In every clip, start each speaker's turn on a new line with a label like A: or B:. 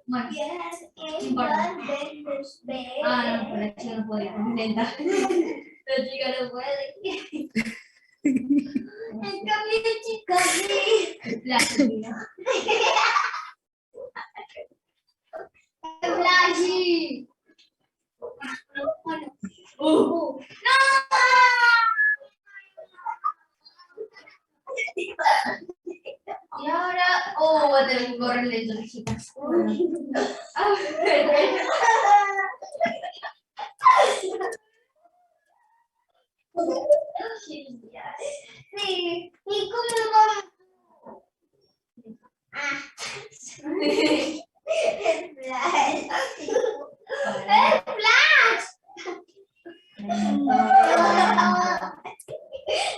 A: Bueno, no importa. No, pero la chica no podía, muy lenta. La chica no puede. En cambio, la chica sí. La chica. Flashy. ¡No! Y ahora, voy a tener que correr lento, las chicas. Sí, ¿y cómo vamos? El flash. El flash.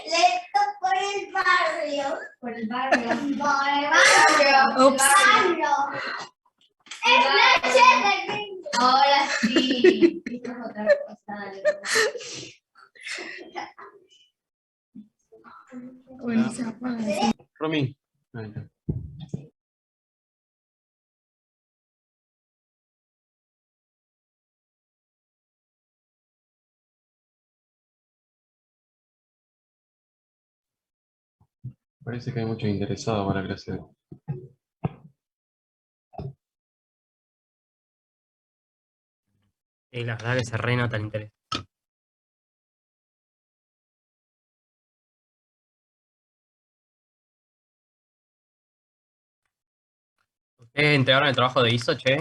A: Lento por el barrio. Por el barrio. Por el barrio.
B: Ups.
A: El flash de Gringo. Ahora sí. Esto es otra cosa. Dale.
B: Bueno, se apaga.
C: Romy. Ahí está. Parece que hay muchos interesados para la clase de hoy.
D: Y la verdad que se re nota el interés. ¿Ustedes entregaron el trabajo de ISO, che?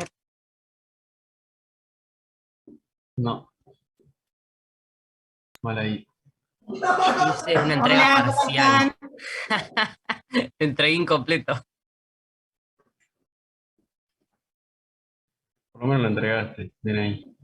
C: No. Mal ahí.
D: Hice una entrega
B: Hola, ¿cómo
D: parcial.
B: están?
D: Entregué incompleto.
C: Por lo menos lo entregaste. Ven ahí.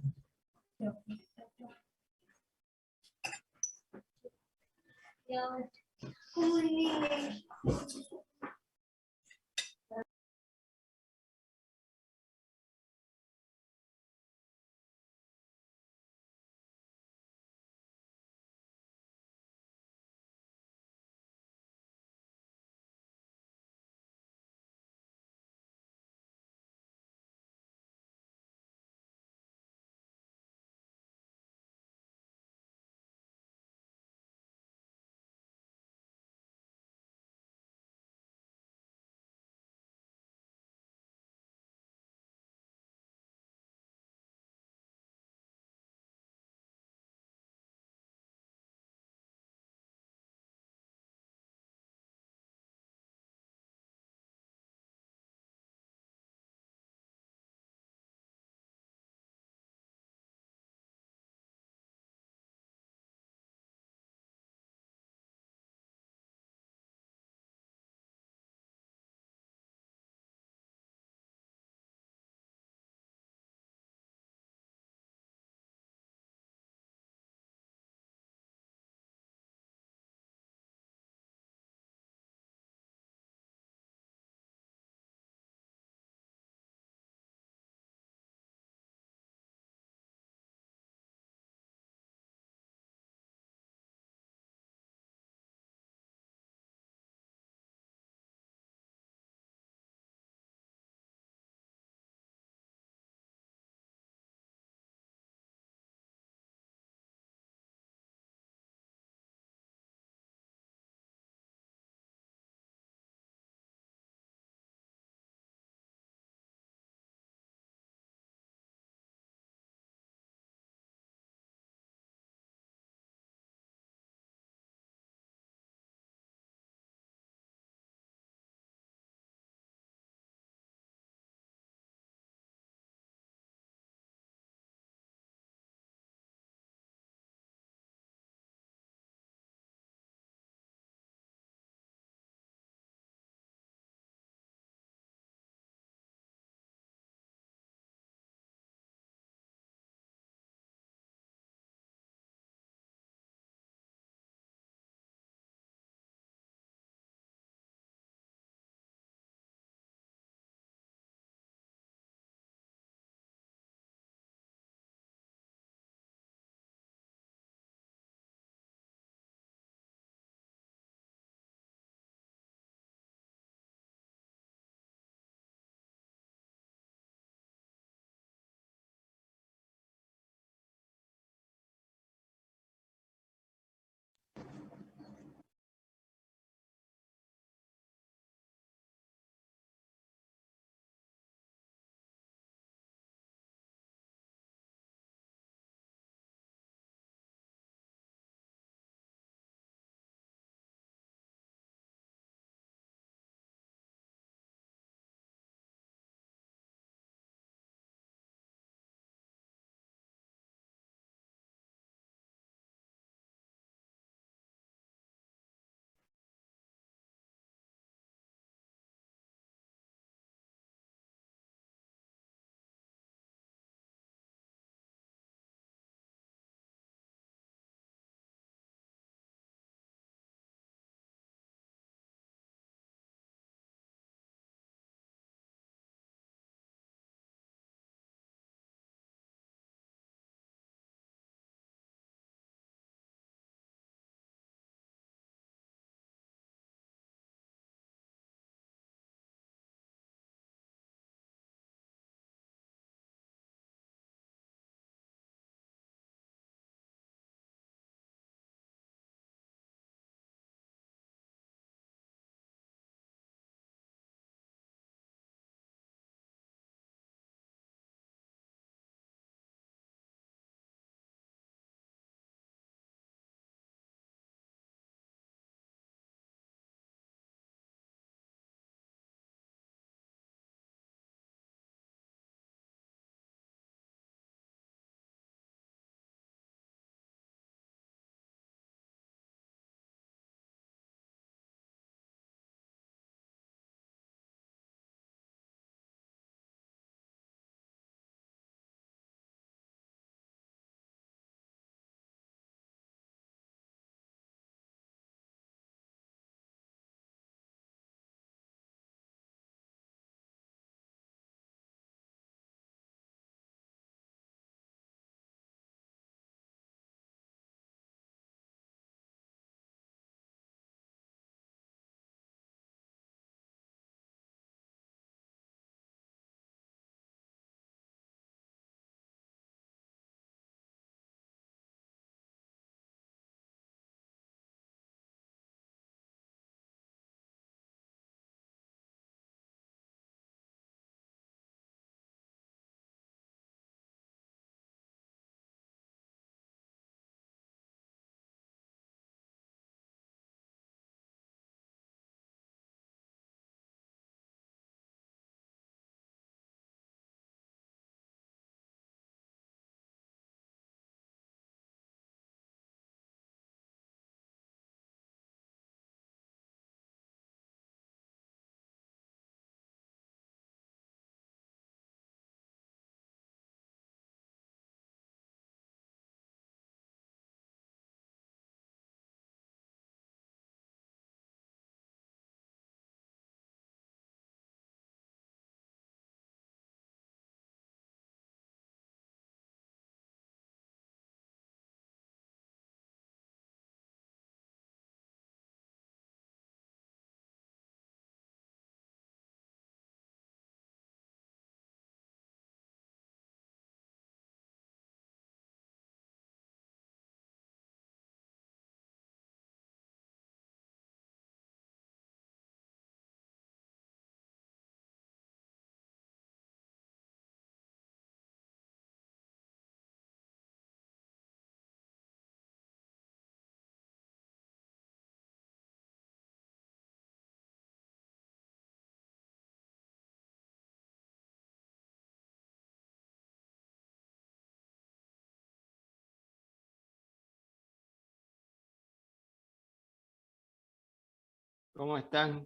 E: ¿Cómo están?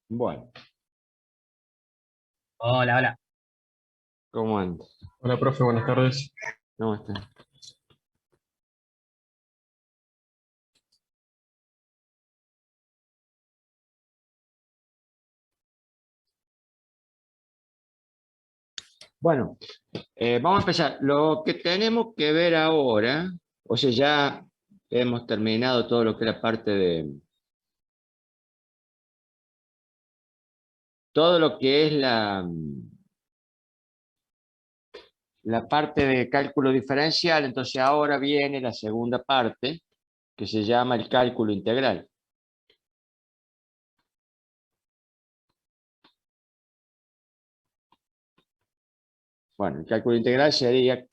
E: Bueno,
D: Hola, hola.
E: ¿cómo andan?
C: Hola, profe, buenas tardes.
E: ¿Cómo están? Bueno, vamos a empezar. Lo que tenemos que ver ahora, o sea, ya hemos terminado todo lo que era parte de... Todo lo que es la parte de cálculo diferencial, entonces ahora viene la segunda parte, que se llama el cálculo integral. Bueno, el cálculo integral sería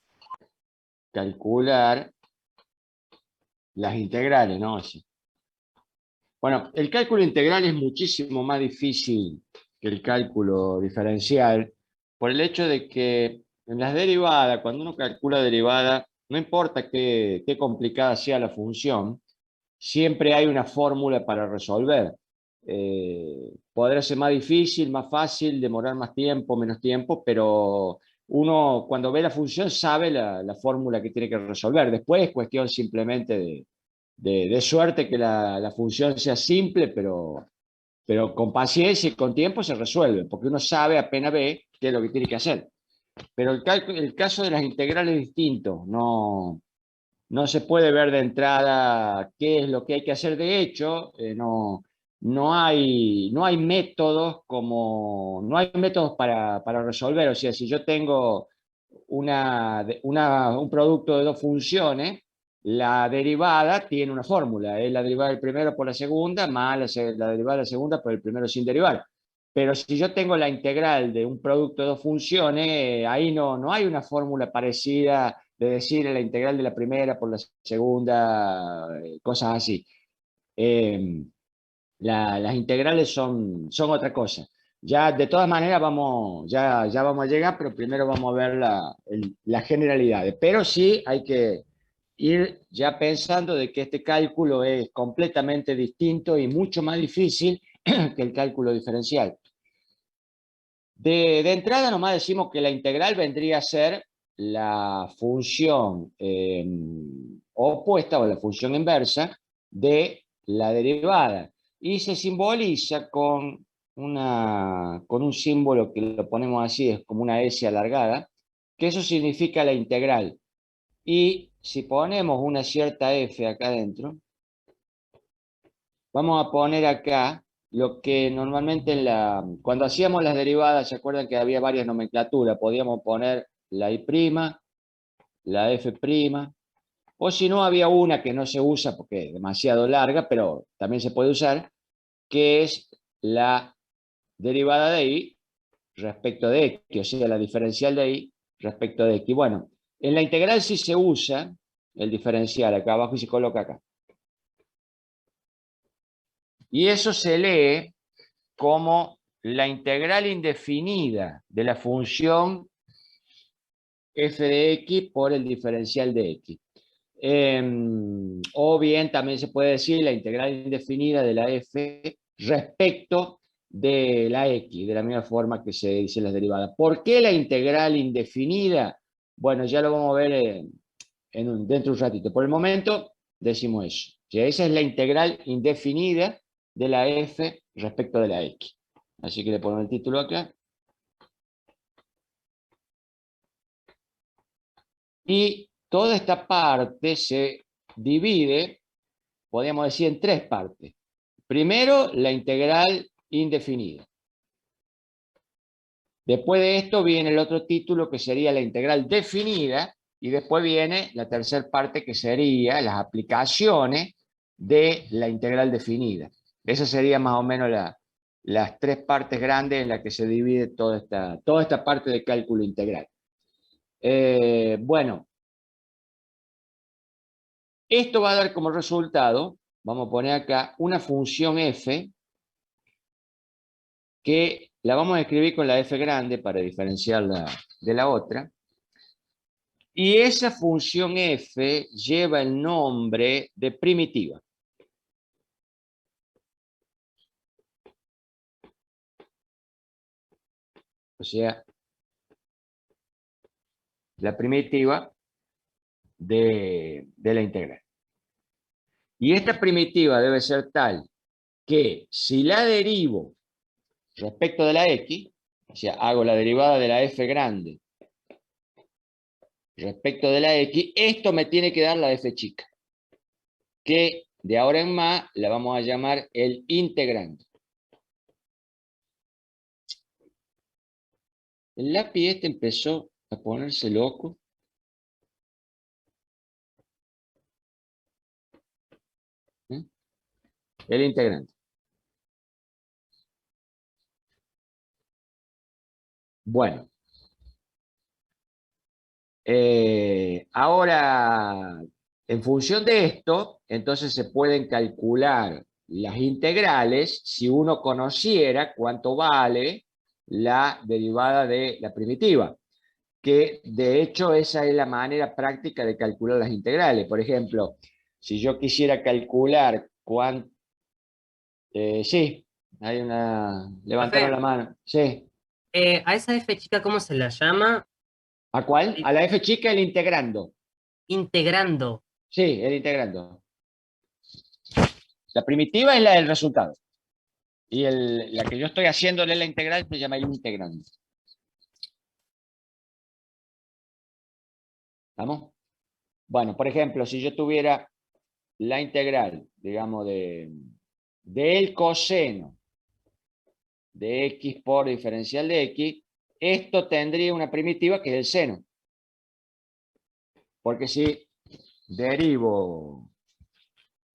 E: calcular las integrales, ¿no? Así. Bueno, el cálculo integral es muchísimo más difícil que el cálculo diferencial por el hecho de que en las derivadas, cuando uno calcula derivada, no importa qué complicada sea la función, siempre hay una fórmula para resolver. Podrá ser más difícil, más fácil, demorar más tiempo, menos tiempo, pero uno cuando ve la función sabe la fórmula que tiene que resolver. Después es cuestión simplemente de suerte que la función sea simple, pero con paciencia y con tiempo se resuelve, porque uno sabe, apenas ve, qué es lo que tiene que hacer. Pero el caso de las integrales es distinto, no se puede ver de entrada qué es lo que hay que hacer. De hecho, no hay métodos no hay métodos para resolver. O sea, si yo tengo un producto de dos funciones, la derivada tiene una fórmula, es la derivada del primero por la segunda más la derivada de la segunda por el primero sin derivar. Pero si yo tengo la integral de un producto de dos funciones, ahí no hay una fórmula parecida de decir la integral de la primera por la segunda, cosas así. Las integrales son otra cosa. Ya de todas maneras ya vamos a llegar, pero primero vamos a ver las generalidades. Pero sí hay que ir ya pensando de que este cálculo es completamente distinto y mucho más difícil que el cálculo diferencial. De entrada nomás decimos que la integral vendría a ser la función opuesta o la función inversa de la derivada y se simboliza con un símbolo que lo ponemos así, es como una S alargada, que eso significa la integral. Y si ponemos una cierta F acá adentro, vamos a poner acá lo que normalmente cuando hacíamos las derivadas, ¿se acuerdan que había varias nomenclaturas? Podíamos poner la I', la F', o si no había una que no se usa porque es demasiado larga, pero también se puede usar, que es la derivada de I respecto de X, o sea, la diferencial de I respecto de X. Bueno, en la integral sí se usa el diferencial acá abajo y se coloca acá. Y eso se lee como la integral indefinida de la función f de x por el diferencial de x. O bien también se puede decir la integral indefinida de la f respecto de la x, de la misma forma que se dice en las derivadas. ¿Por qué la integral indefinida? Bueno, ya lo vamos a ver dentro de un ratito. Por el momento decimos eso. Esa es la integral indefinida de la f respecto de la x. Así que le pongo el título acá. Y toda esta parte se divide, podríamos decir, en tres partes. Primero, la integral indefinida. Después de esto viene el otro título que sería la integral definida, y después viene la tercera parte que sería las aplicaciones de la integral definida. Esa sería más o menos las tres partes grandes en las que se divide toda esta parte de cálculo integral. Bueno, esto va a dar como resultado, vamos a poner acá, una función f que la vamos a escribir con la f grande para diferenciarla de la otra. Y esa función f lleva el nombre de primitiva. O sea, la primitiva de la integral. Y esta primitiva debe ser tal que si la derivo respecto de la x, o sea, hago la derivada de la f grande respecto de la x, esto me tiene que dar la f chica, que de ahora en más la vamos a llamar el integrando. El lápiz este empezó a ponerse loco. El integrante. Bueno. Ahora, en función de esto, entonces se pueden calcular las integrales si uno conociera cuánto vale la derivada de la primitiva, que de hecho esa es la manera práctica de calcular las integrales. Por ejemplo, si yo quisiera calcular cuánto... sí, hay una... levantaron la mano. Sí.
D: A esa f chica, ¿cómo se la llama?
E: ¿A cuál? A la f chica el integrando.
D: Integrando.
E: Sí, el integrando. La primitiva es la del resultado. Y la que yo estoy haciéndole la integral se llama el integrando. ¿Vamos? Bueno, por ejemplo, si yo tuviera la integral, digamos, del coseno de x por diferencial de x, esto tendría una primitiva que es el seno. Porque si derivo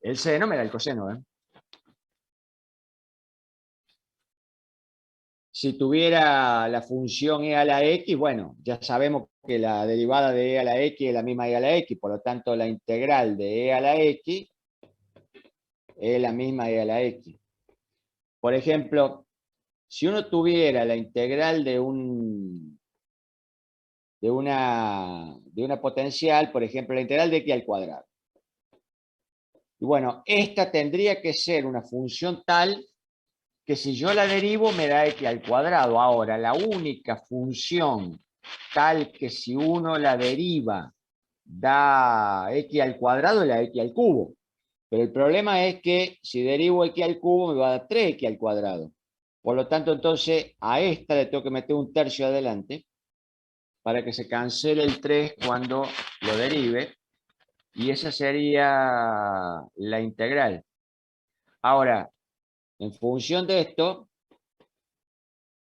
E: el seno, me da el coseno, ¿eh? Si tuviera la función e a la x, bueno, ya sabemos que la derivada de e a la x es la misma e a la x, por lo tanto la integral de e a la x es la misma e a la x. Por ejemplo, si uno tuviera la integral de una potencial, por ejemplo, la integral de x al cuadrado. Y bueno, esta tendría que ser una función tal que si yo la derivo me da x al cuadrado. Ahora, la única función tal que si uno la deriva da x al cuadrado es la x al cubo. Pero el problema es que si derivo x al cubo me va a dar 3x al cuadrado. Por lo tanto, entonces a esta le tengo que meter un tercio adelante para que se cancele el 3 cuando lo derive. Y esa sería la integral. Ahora, en función de esto,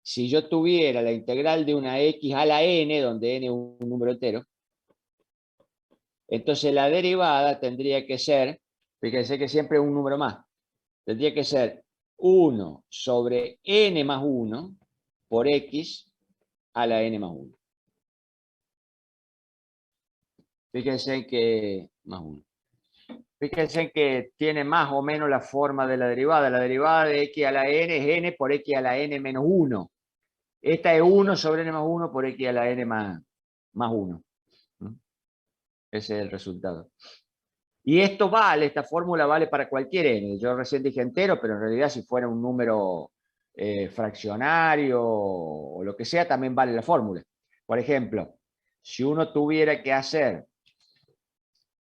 E: si yo tuviera la integral de una x a la n, donde n es un número entero, entonces la derivada tendría que ser, fíjense que siempre es un número más, tendría que ser 1 sobre n más 1 por x a la n más 1. Fíjense que más 1. Fíjense que tiene más o menos la forma de la derivada. La derivada de x a la n es n por x a la n menos 1. Esta es 1 sobre n más 1 por x a la n más 1. Ese es el resultado. Y esto vale, esta fórmula vale para cualquier n. Yo recién dije entero, pero en realidad si fuera un número fraccionario o lo que sea, también vale la fórmula. Por ejemplo, si uno tuviera que hacer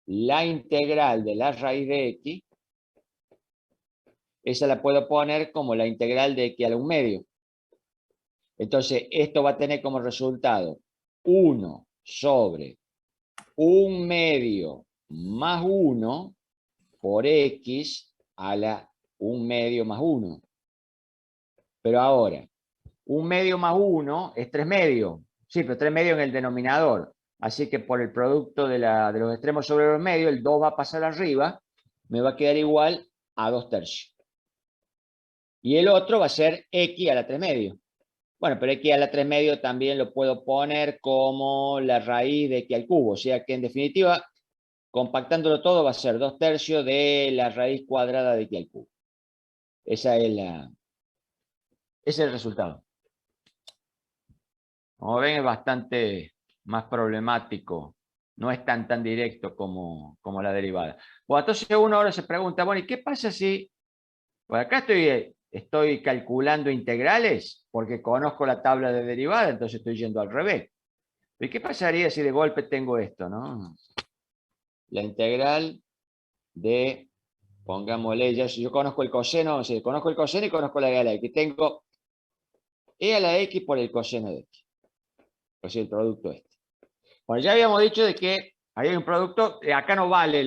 E: la integral de la raíz de x, esa la puedo poner como la integral de x a la 1/2. Entonces, esto va a tener como resultado 1 sobre 1/2 más 1 por x a la 1/2 más 1. Pero ahora, 1/2 más 1 es 3/2. Sí, pero 3/2 en el denominador. Así que por el producto de los extremos sobre los medios, el 2 va a pasar arriba, me va a quedar igual a 2/3. Y el otro va a ser x a la 3/2. Bueno, pero x a la 3/2 también lo puedo poner como la raíz de x al cubo. O sea que en definitiva, compactándolo todo, va a ser 2/3 de la raíz cuadrada de x al cubo. Ese es el resultado. Como ven, es bastante más problemático No es tan directo como la derivada. Bueno, entonces uno ahora se pregunta, bueno, ¿y qué pasa si... Bueno, acá estoy calculando integrales porque conozco la tabla de derivada, entonces estoy yendo al revés. ¿Y qué pasaría si de golpe tengo esto, no? La integral de, pongámosle, yo conozco el coseno, o sea, conozco el coseno y conozco la e a la x. Tengo e a la x por el coseno de x. O sea, el producto este. Bueno, ya habíamos dicho de que ahí hay un producto, acá no vale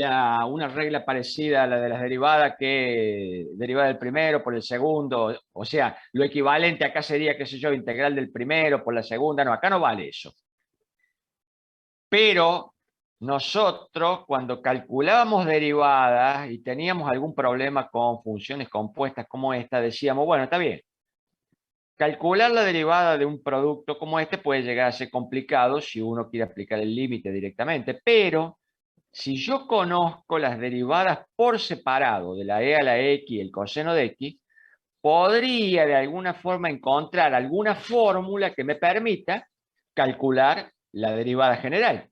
E: una regla parecida a la de las derivadas, que derivada del primero por el segundo, o sea, lo equivalente acá sería, qué sé yo, integral del primero por la segunda, no, acá no vale eso. Pero nosotros, cuando calculábamos derivadas y teníamos algún problema con funciones compuestas como esta, decíamos, bueno, está bien, calcular la derivada de un producto como este puede llegar a ser complicado si uno quiere aplicar el límite directamente, pero si yo conozco las derivadas por separado de la e a la x y el coseno de x, podría de alguna forma encontrar alguna fórmula que me permita calcular la derivada general.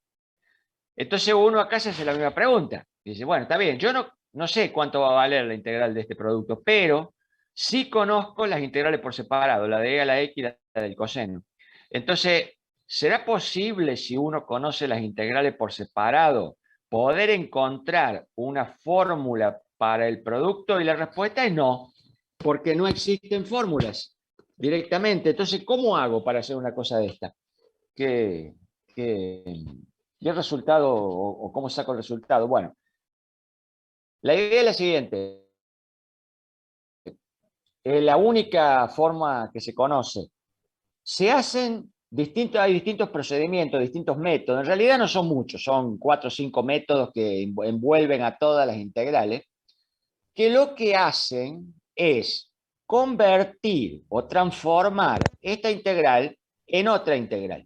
E: Entonces uno acá se hace la misma pregunta. Dice, bueno, está bien, yo no sé cuánto va a valer la integral de este producto, pero sí conozco las integrales por separado, la de e a la x y la del coseno. Entonces, ¿será posible, si uno conoce las integrales por separado, poder encontrar una fórmula para el producto? Y la respuesta es no, porque no existen fórmulas directamente. Entonces, ¿cómo hago para hacer una cosa de esta? ¿Qué el resultado o cómo saco el resultado? Bueno, la idea es la siguiente. La única forma que se conoce. Hay distintos procedimientos, distintos métodos. En realidad no son muchos, son 4 o 5 métodos que envuelven a todas las integrales, que lo que hacen es convertir o transformar esta integral en otra integral.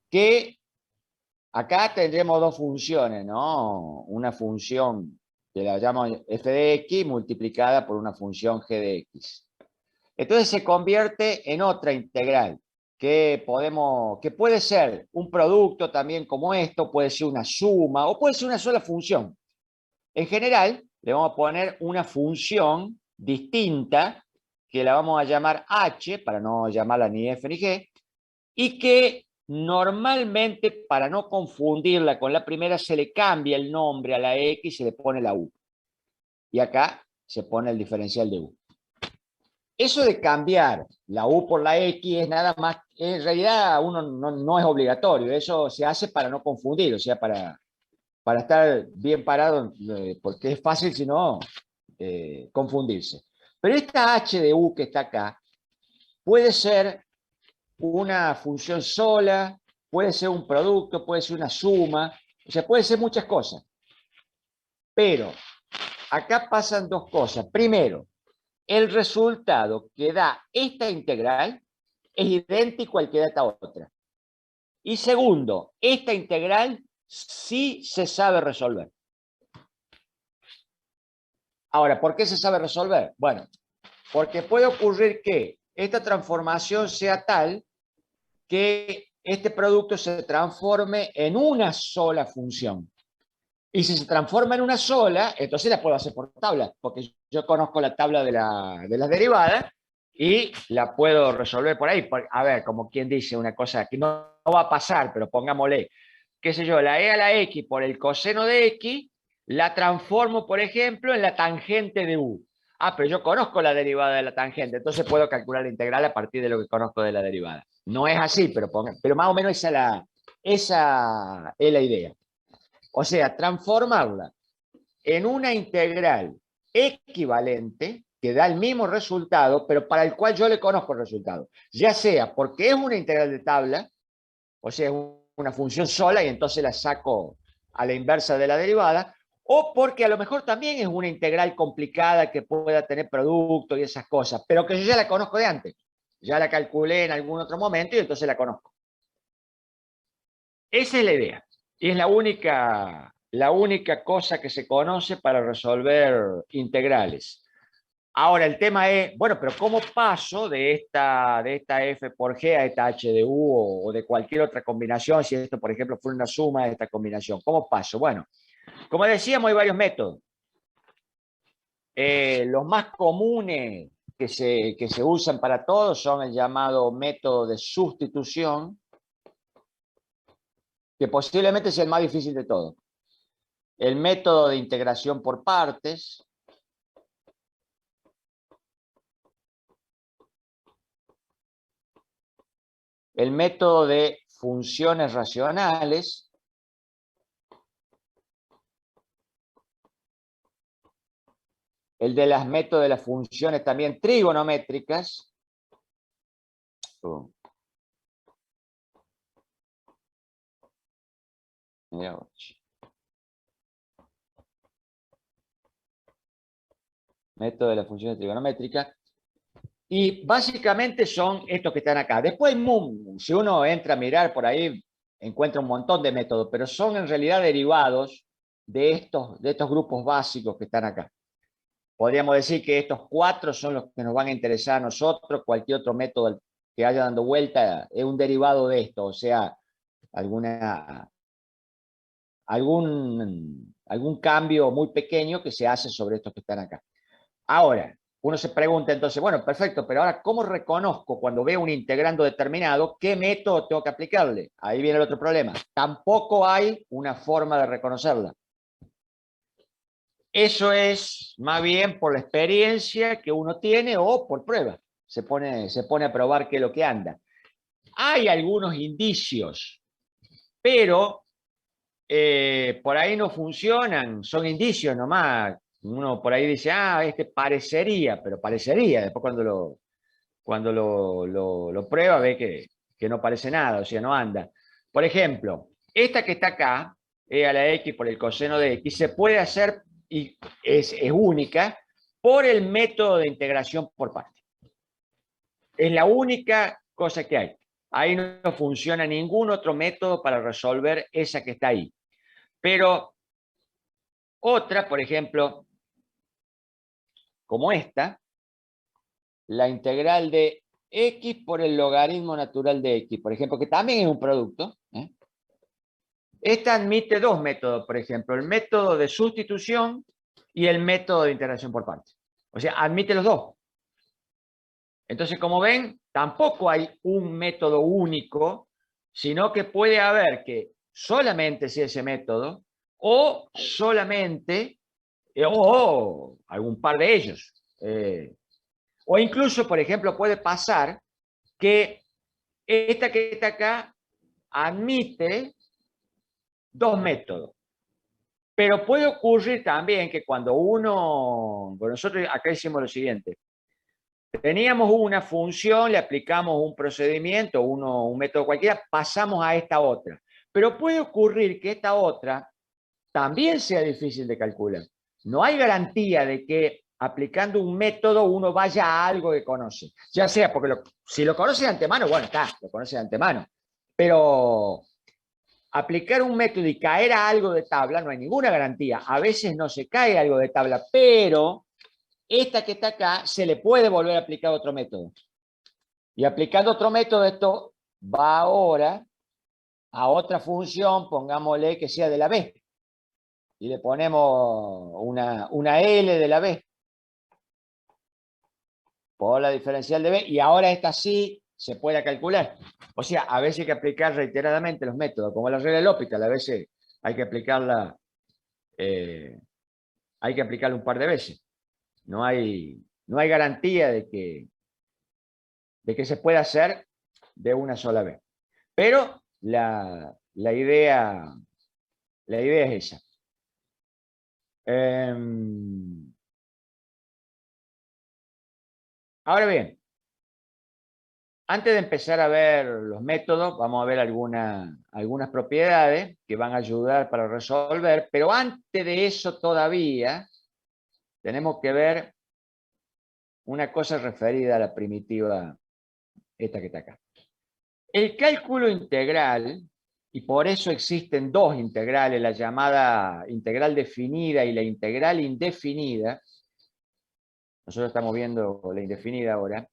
E: Que acá tendremos dos funciones, ¿no? Una función que la llamo f de x multiplicada por una función g de x. Entonces se convierte en otra integral que puede ser un producto también como esto, puede ser una suma o puede ser una sola función. En general, le vamos a poner una función distinta que la vamos a llamar h, para no llamarla ni f ni g, y que normalmente, para no confundirla con la primera, se le cambia el nombre a la x y se le pone la u. Y acá se pone el diferencial de u. Eso de cambiar la u por la x es nada más, en realidad uno no es obligatorio, eso se hace para no confundir, o sea, para estar bien parado, porque es fácil si no confundirse. Pero esta h de u que está acá puede ser una función sola, puede ser un producto, puede ser una suma, o sea, puede ser muchas cosas. Pero acá pasan dos cosas. Primero, el resultado que da esta integral es idéntico al que da esta otra. Y segundo, esta integral sí se sabe resolver. Ahora, ¿por qué se sabe resolver? Bueno, porque puede ocurrir que esta transformación sea tal que este producto se transforme en una sola función. Y si se transforma en una sola, entonces la puedo hacer por tabla, porque yo conozco la tabla de las derivadas y la puedo resolver por ahí. A ver, como quien dice una cosa que no va a pasar, pero pongámosle, qué sé yo, la e a la x por el coseno de x, la transformo, por ejemplo, en la tangente de u. Ah, pero yo conozco la derivada de la tangente, entonces puedo calcular la integral a partir de lo que conozco de la derivada. No es así, pero más o menos esa es la idea. O sea, transformarla en una integral equivalente que da el mismo resultado, pero para el cual yo le conozco el resultado. Ya sea porque es una integral de tabla, o sea, es una función sola y entonces la saco a la inversa de la derivada, o porque a lo mejor también es una integral complicada que pueda tener producto y esas cosas, pero que yo ya la conozco de antes. Ya la calculé en algún otro momento y entonces la conozco. Esa es la idea. Y es la única cosa que se conoce para resolver integrales. Ahora, el tema es, bueno, pero ¿cómo paso de esta f por g a esta h de u o de cualquier otra combinación? Si esto, por ejemplo, fuera una suma de esta combinación. ¿Cómo paso? Bueno, como decíamos, hay varios métodos. Los más comunes que se usan para todos son el llamado método de sustitución, que posiblemente sea el más difícil de todos. El método de integración por partes. El método de funciones racionales. El de las métodos de las funciones también trigonométricas. Método de las funciones trigonométricas. Y básicamente son estos que están acá. Después, si uno entra a mirar por ahí, encuentra un montón de métodos, pero son en realidad derivados de estos grupos básicos que están acá. Podríamos decir que estos 4 son los que nos van a interesar a nosotros. Cualquier otro método que haya dando vuelta es un derivado de esto, o sea, algún cambio muy pequeño que se hace sobre estos que están acá. Ahora, uno se pregunta entonces, bueno, perfecto, pero ahora, ¿cómo reconozco cuando veo un integrando determinado qué método tengo que aplicarle? Ahí viene el otro problema. Tampoco hay una forma de reconocerla. Eso es más bien por la experiencia que uno tiene o por prueba. Se pone a probar qué es lo que anda. Hay algunos indicios, pero por ahí no funcionan, son indicios nomás. Uno por ahí dice, parecería, pero parecería. Después cuando lo prueba ve que no parece nada, o sea, no anda. Por ejemplo, esta que está acá, e a la x por el coseno de x, se puede hacer, y es única, por el método de integración por partes. Es la única cosa que hay. Ahí no funciona ningún otro método para resolver esa que está ahí. Pero otra, por ejemplo, como esta, la integral de x por el logaritmo natural de x, por ejemplo, que también es un producto. Esta admite 2 métodos, por ejemplo, el método de sustitución y el método de integración por partes. O sea, admite los dos. Entonces, como ven, tampoco hay un método único, sino que puede haber que solamente sea ese método o solamente, o algún par de ellos. O incluso, por ejemplo, puede pasar que esta que está acá admite 2 métodos. Pero puede ocurrir también que cuando bueno, nosotros acá hicimos lo siguiente. Teníamos una función, le aplicamos un procedimiento, un método cualquiera, pasamos a esta otra. Pero puede ocurrir que esta otra también sea difícil de calcular. No hay garantía de que aplicando un método uno vaya a algo que conoce. Ya sea porque si lo conoce de antemano, bueno, lo conoce de antemano. Pero aplicar un método y caer a algo de tabla no hay ninguna garantía. A veces no se cae algo de tabla, pero esta que está acá se le puede volver a aplicar otro método. Y aplicando otro método, esto va ahora a otra función, pongámosle que sea de la B. Y le ponemos una L de la B por la diferencial de B, y ahora esta sí se puede calcular. O sea, a veces hay que aplicar reiteradamente los métodos, como la regla de L'Hopital, a veces hay que aplicarla un par de veces. No hay garantía de que se pueda hacer de una sola vez. Pero la idea es esa. Ahora bien, antes de empezar a ver los métodos, vamos a ver algunas propiedades que van a ayudar para resolver, pero antes de eso todavía tenemos que ver una cosa referida a la primitiva, esta que está acá. El cálculo integral, y por eso existen 2 integrales, la llamada integral definida y la integral indefinida, nosotros estamos viendo la indefinida ahora,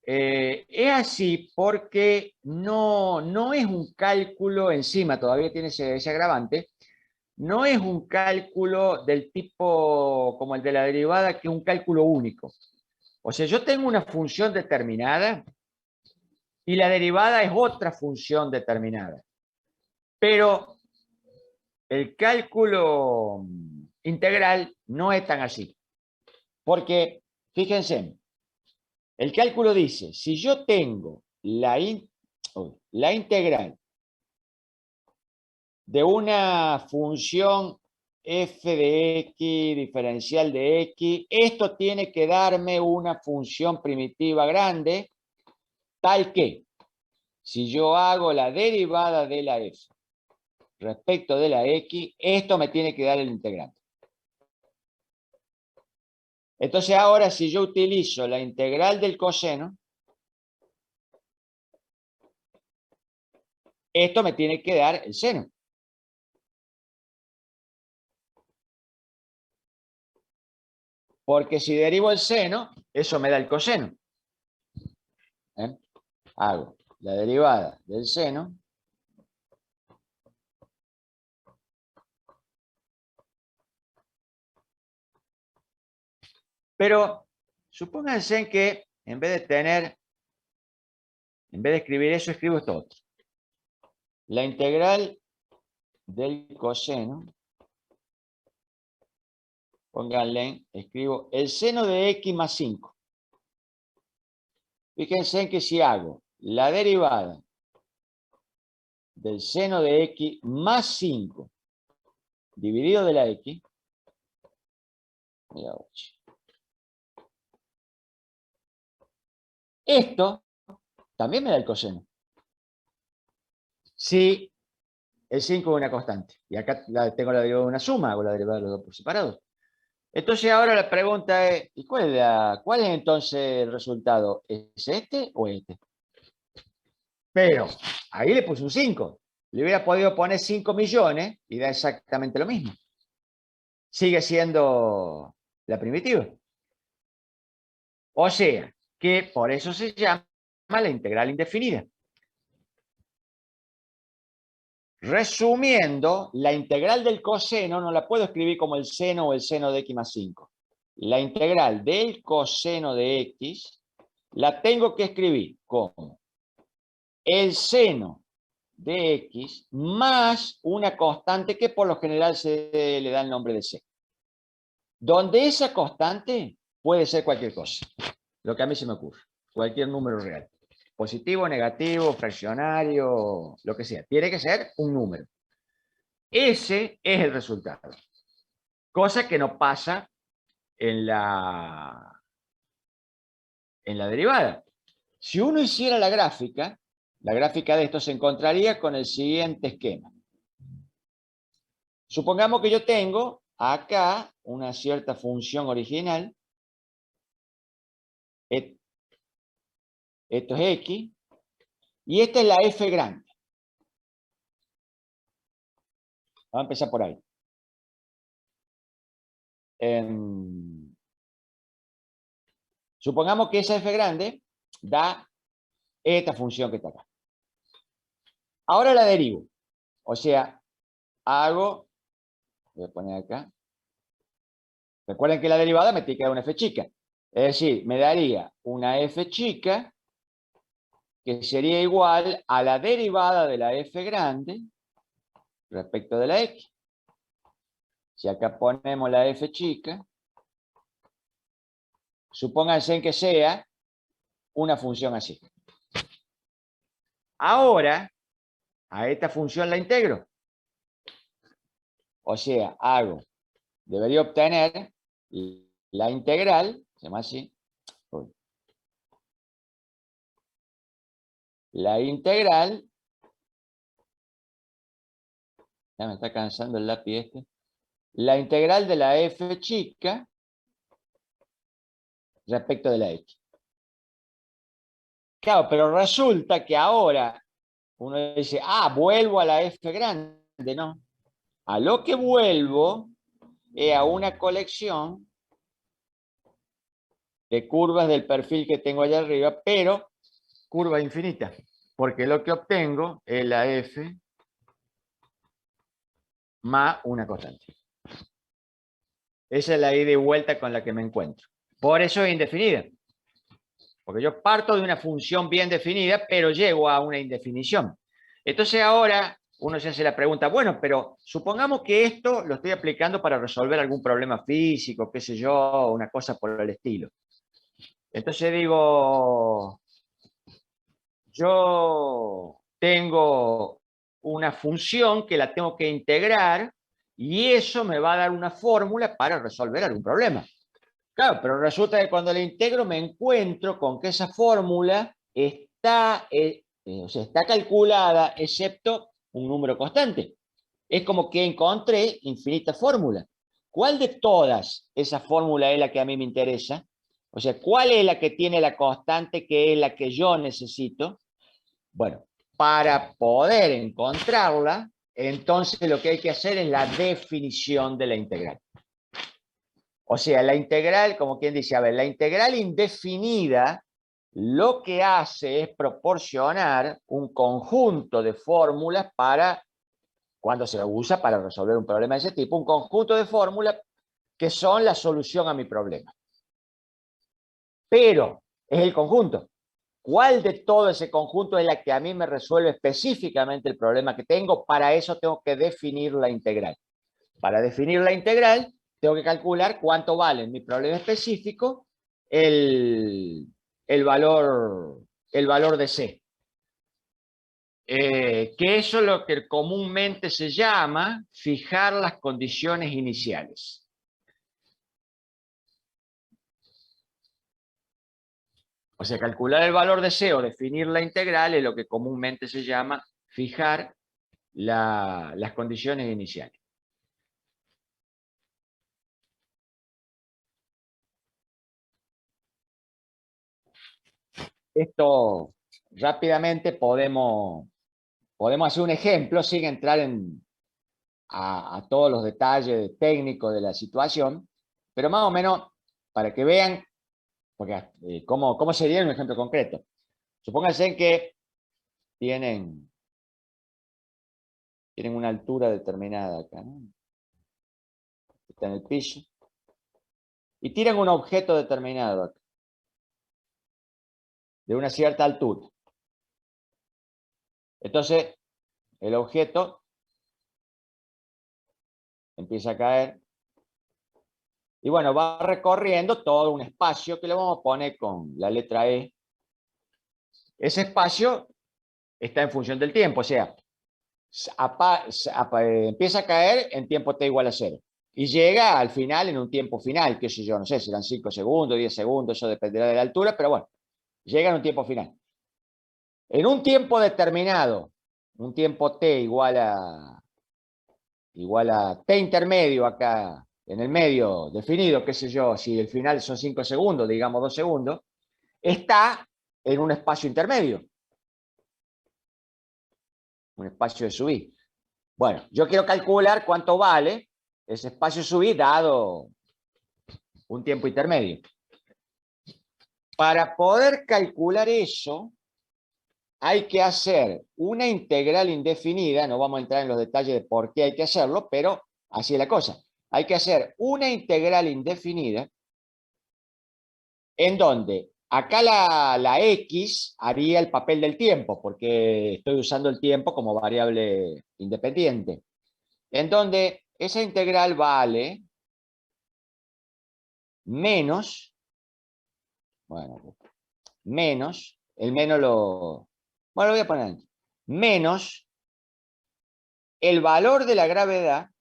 E: es así porque no es un cálculo encima, todavía tiene ese agravante, no es un cálculo del tipo como el de la derivada, que es un cálculo único. O sea, yo tengo una función determinada y la derivada es otra función determinada. Pero el cálculo integral no es tan así. Porque, fíjense, el cálculo dice, si yo tengo la integral de una función f de x diferencial de x, esto tiene que darme una función primitiva grande, tal que, si yo hago la derivada de la f respecto de la x, esto me tiene que dar el integrante. Entonces ahora, si yo utilizo la integral del coseno, esto me tiene que dar el seno. Porque si derivo el seno, eso me da el coseno. Hago la derivada del seno. Pero supónganse que en vez de escribir eso, escribo esto otro. La integral del coseno, pónganle, escribo el seno de x más 5. Fíjense que si hago la derivada del seno de x más 5 dividido de la x, esto también me da el coseno. Si el 5 es una constante. Y acá tengo la derivada de una suma, hago la derivada de los dos por separados. Entonces ahora la pregunta es, ¿y cuál es entonces el resultado? ¿Es este o este? Pero ahí le puse un 5. Le hubiera podido poner 5 millones y da exactamente lo mismo. Sigue siendo la primitiva. O sea, que por eso se llama la integral indefinida. Resumiendo, la integral del coseno no la puedo escribir como el seno o el seno de x más 5. La integral del coseno de x la tengo que escribir como el seno de x más una constante que por lo general se le da el nombre de c. Donde esa constante puede ser cualquier cosa, lo que a mí se me ocurre, cualquier número real. Positivo, negativo, fraccionario, lo que sea. Tiene que ser un número. Ese es el resultado. Cosa que no pasa en la derivada. Si uno hiciera la gráfica de esto se encontraría con el siguiente esquema. Supongamos que yo tengo acá una cierta función original. Esto es x. Y esta es la f grande. Vamos a empezar por ahí. Supongamos que esa f grande da esta función que está acá. Ahora la derivo. O sea, voy a poner acá. Recuerden que la derivada me tiene que dar una f chica. Es decir, me daría una f chica que sería igual a la derivada de la f grande respecto de la x. Si acá ponemos la f chica, supónganse que sea una función así. Ahora, a esta función la integro. O sea, debería obtener la integral, se llama así, la integral, ya me está cansando el lápiz este, la integral de la f chica respecto de la x. Claro, pero resulta que ahora uno dice, vuelvo a la f grande, no. A lo que vuelvo es a una colección de curvas del perfil que tengo allá arriba, pero curva infinita, porque lo que obtengo es la f más una constante. Esa es la ida y vuelta con la que me encuentro. Por eso es indefinida. Porque yo parto de una función bien definida, pero llego a una indefinición. Entonces ahora uno se hace la pregunta, bueno, pero supongamos que esto lo estoy aplicando para resolver algún problema físico, qué sé yo, una cosa por el estilo. Entonces digo, yo tengo una función que la tengo que integrar y eso me va a dar una fórmula para resolver algún problema. Claro, pero resulta que cuando la integro me encuentro con que esa fórmula está, o sea, está calculada excepto un número constante. Es como que encontré infinitas fórmulas. ¿Cuál de todas esa fórmula es la que a mí me interesa? O sea, ¿cuál es la que tiene la constante que es la que yo necesito? Bueno, para poder encontrarla, entonces lo que hay que hacer es la definición de la integral. O sea, la integral, como quien dice, a ver, la integral indefinida lo que hace es proporcionar un conjunto de fórmulas para, cuando se usa para resolver un problema de ese tipo, un conjunto de fórmulas que son la solución a mi problema. Pero es el conjunto. ¿Cuál de todo ese conjunto es la que a mí me resuelve específicamente el problema que tengo? Para eso tengo que definir la integral. Para definir la integral, tengo que calcular cuánto vale en mi problema específico el valor de C. Que eso es lo que comúnmente se llama fijar las condiciones iniciales. O sea, calcular el valor de C o definir la integral es lo que comúnmente se llama fijar las condiciones iniciales. Esto rápidamente podemos hacer un ejemplo sin entrar a todos los detalles técnicos de la situación, pero más o menos para que vean porque, cómo sería un ejemplo concreto. Supónganse que tienen una altura determinada acá, ¿no? Está en el piso, y tiran un objeto determinado acá, de una cierta altura. Entonces, el objeto empieza a caer, y bueno, va recorriendo todo un espacio que le vamos a poner con la letra E. Ese espacio está en función del tiempo, o sea, empieza a caer en tiempo t igual a 0. Y llega al final en un tiempo final, qué sé yo, no sé, serán 5 segundos, 10 segundos, eso dependerá de la altura, pero bueno, llega en un tiempo final. En un tiempo determinado, un tiempo t igual a t intermedio acá, en el medio definido, qué sé yo, si el final son 5 segundos, digamos 2 segundos, está en un espacio intermedio. Un espacio de subir. Bueno, yo quiero calcular cuánto vale ese espacio de subir dado un tiempo intermedio. Para poder calcular eso, hay que hacer una integral indefinida, no vamos a entrar en los detalles de por qué hay que hacerlo, pero así es la cosa. Hay que hacer una integral indefinida en donde acá la X haría el papel del tiempo, porque estoy usando el tiempo como variable independiente. En donde esa integral vale menos, bueno, menos, el menos lo voy a poner, menos el valor de la gravedad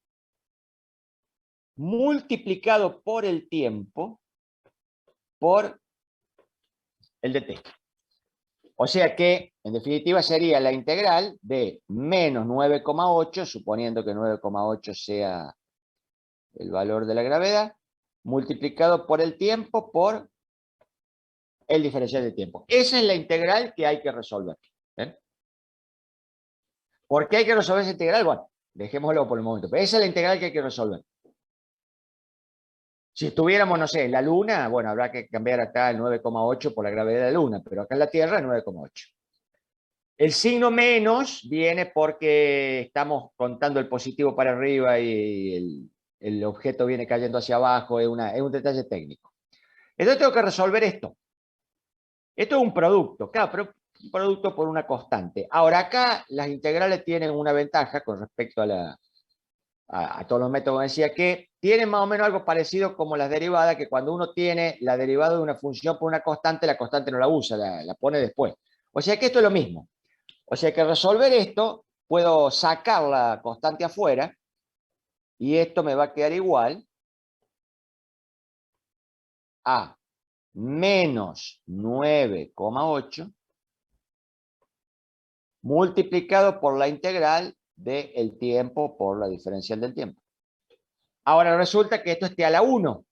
E: multiplicado por el tiempo por el de t. O sea que, en definitiva, sería la integral de menos 9,8, suponiendo que 9,8 sea el valor de la gravedad, multiplicado por el tiempo por el diferencial de tiempo. Esa es la integral que hay que resolver. ¿Ven? ¿Por qué hay que resolver esa integral? Bueno, dejémoslo por el momento. Pero esa es la integral que hay que resolver. Si estuviéramos, no sé, en la Luna, bueno, habrá que cambiar acá el 9,8 por la gravedad de la Luna, pero acá en la Tierra 9,8. El signo menos viene porque estamos contando el positivo para arriba y el objeto viene cayendo hacia abajo, es un detalle técnico. Entonces tengo que resolver esto. Esto es un producto, claro, pero un producto por una constante. Ahora acá las integrales tienen una ventaja con respecto a todos los métodos, decía que tienen más o menos algo parecido como las derivadas, que cuando uno tiene la derivada de una función por una constante, la constante no la usa, la pone después. O sea que esto es lo mismo. O sea que resolver esto, puedo sacar la constante afuera y esto me va a quedar igual a menos 9,8 multiplicado por la integral del tiempo por la diferencial del tiempo. Ahora resulta que esto es t a la 1.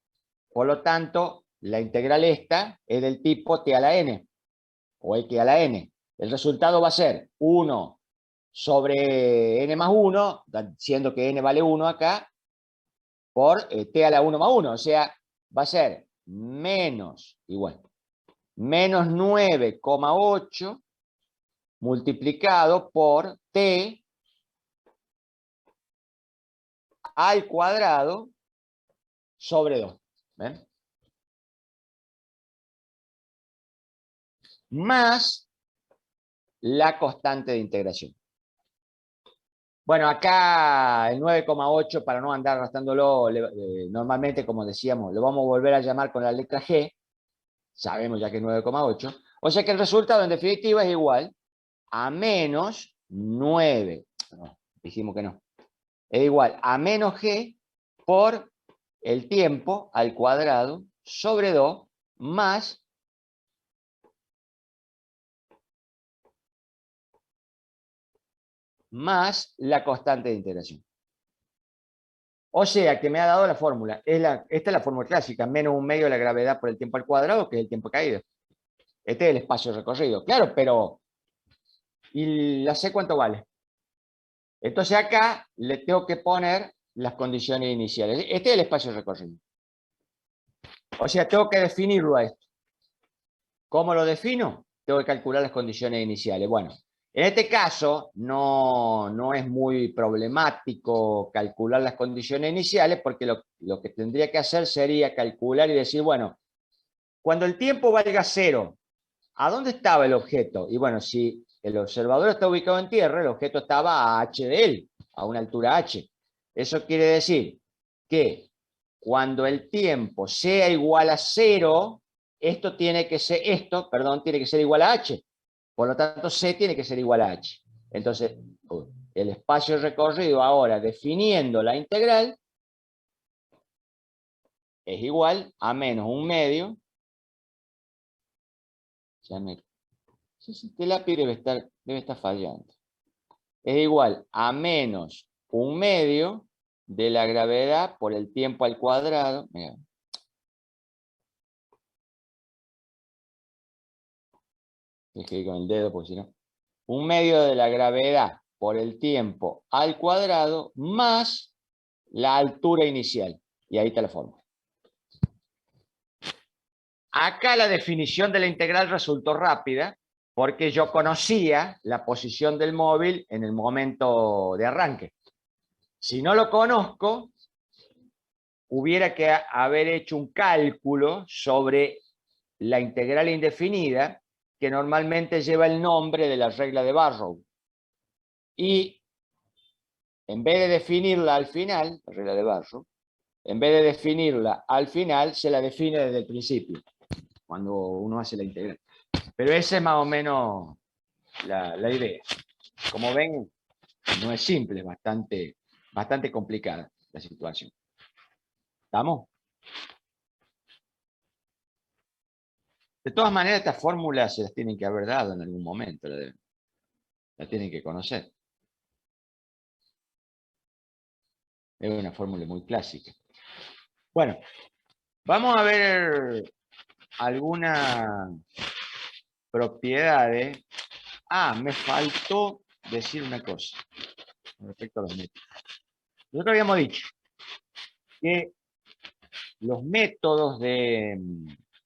E: Por lo tanto, la integral esta es del tipo t a la n o x a la n. El resultado va a ser 1 sobre n más 1, siendo que n vale 1 acá, por t a la 1 más 1. O sea, va a ser menos 9,8 multiplicado por t al cuadrado sobre 2. ¿Ven? Más la constante de integración. Bueno, acá el 9,8, para no andar arrastrándolo, normalmente, como decíamos, lo vamos a volver a llamar con la letra G. Sabemos ya que es 9,8. O sea que el resultado en definitiva es igual a menos 9. No, dijimos que no. Es igual a menos G por el tiempo al cuadrado sobre 2 más la constante de integración. O sea, que me ha dado la fórmula. Esta es la fórmula clásica, menos 1/2 de la gravedad por el tiempo al cuadrado, que es el tiempo caído. Este es el espacio recorrido. Claro, pero ¿y la C cuánto vale? Entonces acá le tengo que poner las condiciones iniciales. Este es el espacio recorrido. O sea, tengo que definirlo a esto. ¿Cómo lo defino? Tengo que calcular las condiciones iniciales. Bueno, en este caso no es muy problemático calcular las condiciones iniciales, porque lo que tendría que hacer sería calcular y decir, bueno, cuando el tiempo valga 0, ¿a dónde estaba el objeto? Y bueno, si el observador está ubicado en tierra, el objeto estaba a h de él, a una altura h. Eso quiere decir que cuando el tiempo sea igual a 0, tiene que ser igual a h. Por lo tanto, c tiene que ser igual a h. Entonces, el espacio recorrido ahora, definiendo la integral, es igual a menos 1/2. El lápiz debe estar fallando. Es igual a menos 1/2 de la gravedad por el tiempo al cuadrado. Mira. Escribí con el dedo porque si no. 1/2 de la gravedad por el tiempo al cuadrado más la altura inicial. Y ahí está la fórmula. Acá la definición de la integral resultó rápida porque yo conocía la posición del móvil en el momento de arranque. Si no lo conozco, hubiera que haber hecho un cálculo sobre la integral indefinida, que normalmente lleva el nombre de la regla de Barrow. Y en vez de definirla al final, la regla de Barrow, en vez de definirla al final, se la define desde el principio, cuando uno hace la integral. Pero esa es más o menos la idea. Como ven, no es simple, es bastante complicada la situación. ¿Estamos? De todas maneras, estas fórmulas se las tienen que haber dado en algún momento, la tienen que conocer. Es una fórmula muy clásica. Bueno, vamos a ver algunas propiedades. Me faltó decir una cosa con respecto a los métodos. Nosotros habíamos dicho que los métodos de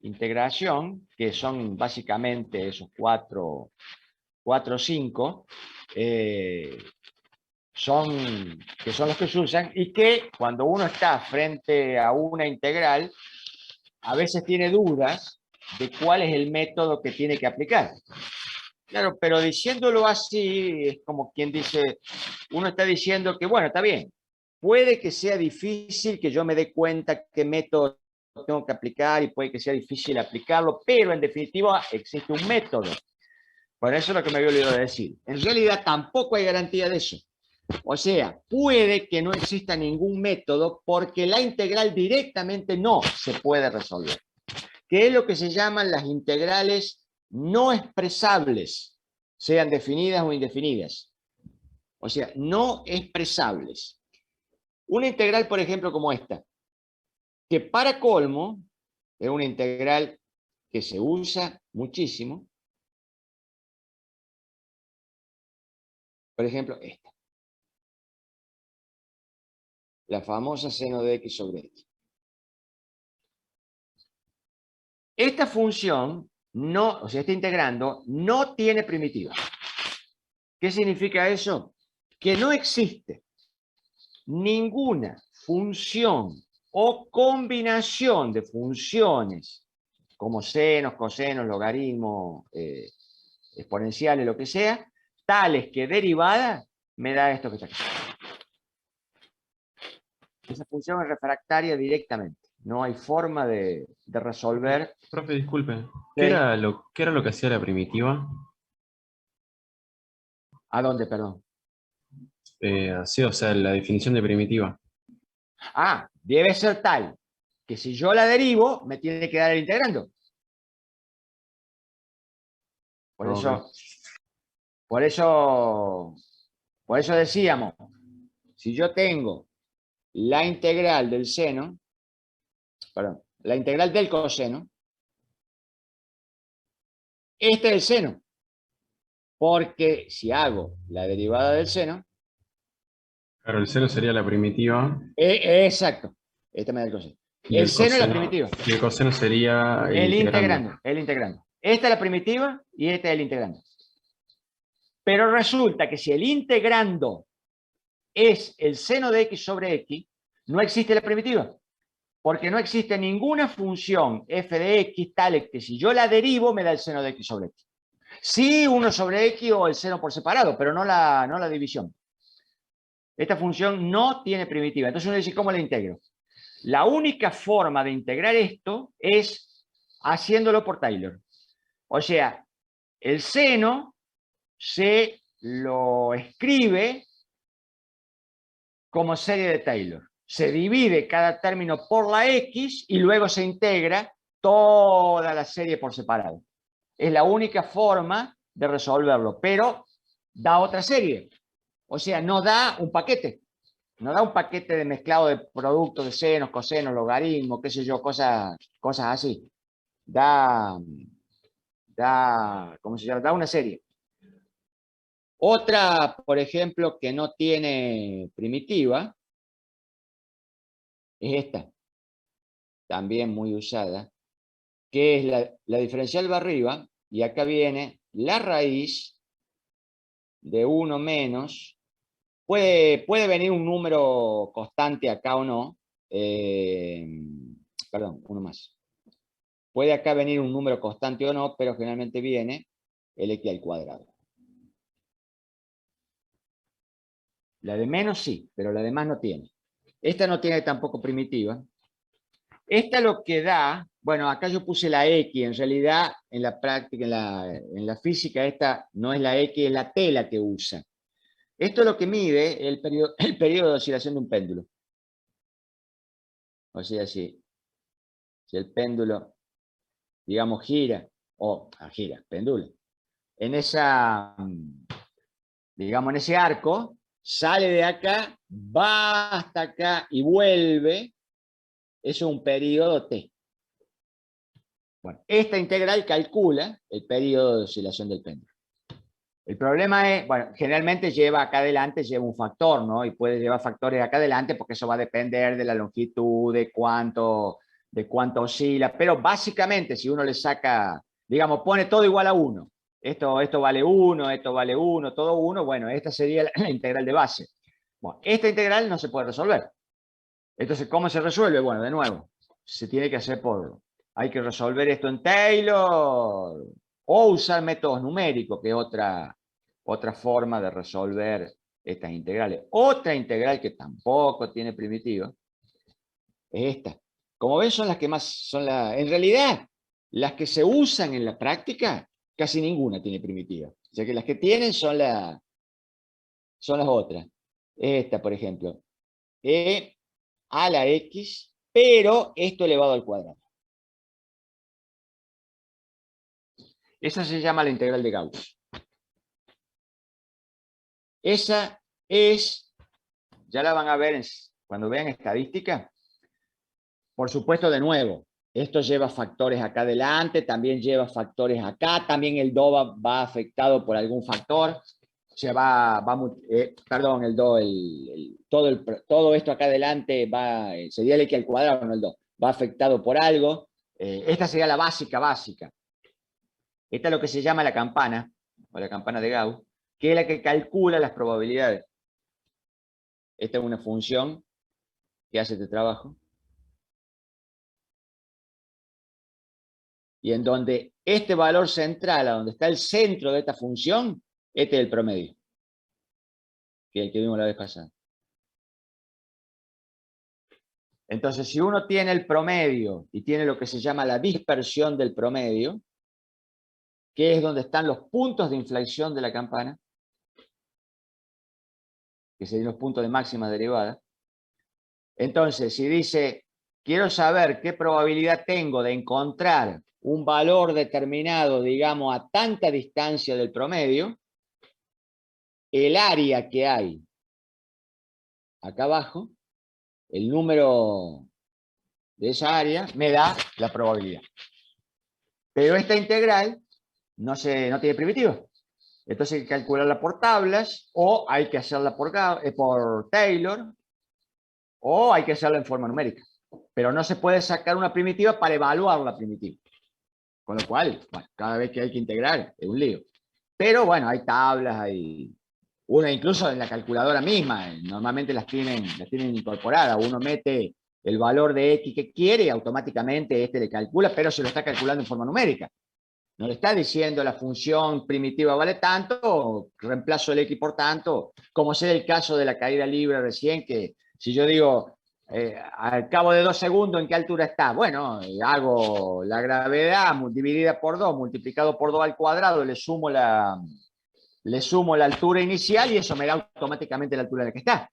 E: integración, que son básicamente esos cuatro o cinco, que son los que se usan, y que cuando uno está frente a una integral, a veces tiene dudas de cuál es el método que tiene que aplicar. Claro, pero diciéndolo así, es como quien dice, uno está diciendo que, bueno, está bien, puede que sea difícil que yo me dé cuenta qué método tengo que aplicar y puede que sea difícil aplicarlo, pero en definitiva existe un método. Por eso es lo que me había olvidado de decir. En realidad tampoco hay garantía de eso. O sea, puede que no exista ningún método porque la integral directamente no se puede resolver, que es lo que se llaman las integrales no expresables, sean definidas o indefinidas. O sea, no expresables. Una integral, por ejemplo, como esta, que para colmo es una integral que se usa muchísimo. Por ejemplo, esta. La famosa seno de x sobre x. Esta función, no, o sea, este integrando, no tiene primitiva. ¿Qué significa eso? Que no existe ninguna función o combinación de funciones, como senos, cosenos, logaritmos, exponenciales, lo que sea, tales que derivada me da esto que está aquí. Esa función es refractaria directamente. No hay forma de resolver.
C: Profe, disculpe.
E: Sí.
C: ¿Qué era lo que hacía la primitiva?
E: ¿A dónde, perdón?
C: Sí, o sea, la definición de primitiva.
E: Ah, debe ser tal que si yo la derivo, me tiene que dar el integrando. Por
C: Ok.
E: eso decíamos, si yo tengo la integral del seno, perdón, la integral del coseno, este es el seno. Porque si hago la derivada del seno,
C: Claro, el seno sería la primitiva.
E: exacto, este me da el coseno.
C: Y
E: El seno es la primitiva.
C: Y el coseno sería
E: El integrando. Esta es la primitiva y este es el integrando. Pero resulta que si el integrando es el seno de x sobre x, no existe la primitiva. Porque no existe ninguna función f de x tal que si yo la derivo me da el seno de x sobre x. Sí, 1 sobre x o el seno por separado, pero no la división. Esta función no tiene primitiva. Entonces uno dice, ¿cómo la integro? La única forma de integrar esto es haciéndolo por Taylor. O sea, el seno se lo escribe como serie de Taylor. Se divide cada término por la x y luego se integra toda la serie por separado. Es la única forma de resolverlo, pero da otra serie. O sea, no da un paquete. No da un paquete de mezclado de productos de senos, cosenos, logaritmos, qué sé yo, cosas así. ¿Cómo se llama? Da una serie. Otra, por ejemplo, que no tiene primitiva, es esta. También muy usada, que es la diferencial va arriba, y acá viene la raíz de 1 menos. Puede venir un número constante acá o no. Perdón, uno más. Puede acá venir un número constante o no, pero generalmente viene el x al cuadrado. La de menos sí, pero la de más no tiene. Esta no tiene tampoco primitiva. Esta lo que da, bueno, acá yo puse la x, en realidad en la práctica, en la física, esta no es la x, es la t la que usa. Esto es lo que mide el periodo de oscilación de un péndulo. O sea, si el péndulo, digamos, pendula, en esa, digamos, en ese arco, sale de acá, va hasta acá y vuelve, eso es un periodo t. Bueno, esta integral calcula el periodo de oscilación del péndulo. El problema es, bueno, generalmente lleva acá adelante, lleva un factor, ¿no? Y puede llevar factores acá adelante porque eso va a depender de la longitud, de cuánto de cuánto oscila, pero básicamente si uno le saca, digamos, pone todo igual a 1, esto vale 1, esto vale 1, todo 1, bueno, esta sería la integral de base. Bueno, esta integral no se puede resolver. Entonces, ¿cómo se resuelve? Bueno, de nuevo, se tiene que hacer hay que resolver esto en Taylor o usar métodos numéricos, que es otra forma de resolver estas integrales. Otra integral que tampoco tiene primitiva es esta. Como ven, son las que más en realidad, las que se usan en la práctica, casi ninguna tiene primitiva. O sea que las que tienen son las otras. Esta, por ejemplo, e a la x, pero esto elevado al cuadrado. Esa se llama la integral de Gauss. Esa es, ya la van a ver cuando vean estadística. Por supuesto, de nuevo, esto lleva factores acá adelante, también lleva factores acá, también el do va afectado por algún factor. Se perdón, el do, todo esto acá adelante sería el x al cuadrado, no el do, va afectado por algo. Esta sería la básica. Esta es lo que se llama la campana, o la campana de Gauss, que es la que calcula las probabilidades. Esta es una función que hace este trabajo. Y en donde este valor central, a donde está el centro de esta función, este es el promedio, que es el que vimos la vez pasada. Entonces, si uno tiene el promedio y tiene lo que se llama la dispersión del promedio, que es donde están los puntos de inflexión de la campana, que serían los puntos de máxima derivada. Entonces, si dice, quiero saber qué probabilidad tengo de encontrar un valor determinado, digamos, a tanta distancia del promedio, el área que hay acá abajo, el número de esa área, me da la probabilidad. Pero esta integral no tiene primitiva. Entonces hay que calcularla por tablas, o hay que hacerla por Taylor, o hay que hacerla en forma numérica. Pero no se puede sacar una primitiva para evaluar la primitiva. Con lo cual, bueno, cada vez que hay que integrar es un lío. Pero bueno, hay tablas, hay una incluso en la calculadora misma, normalmente las tienen incorporadas. Uno mete el valor de x que quiere y automáticamente este le calcula, pero se lo está calculando en forma numérica. No le está diciendo la función primitiva vale tanto, reemplazo el x por tanto, como sea el caso de la caída libre recién, que si yo digo, al cabo de 2 segundos, ¿en qué altura está? Bueno, hago la gravedad dividida por 2, multiplicado por 2 al cuadrado, le sumo la altura inicial y eso me da automáticamente la altura en la que está.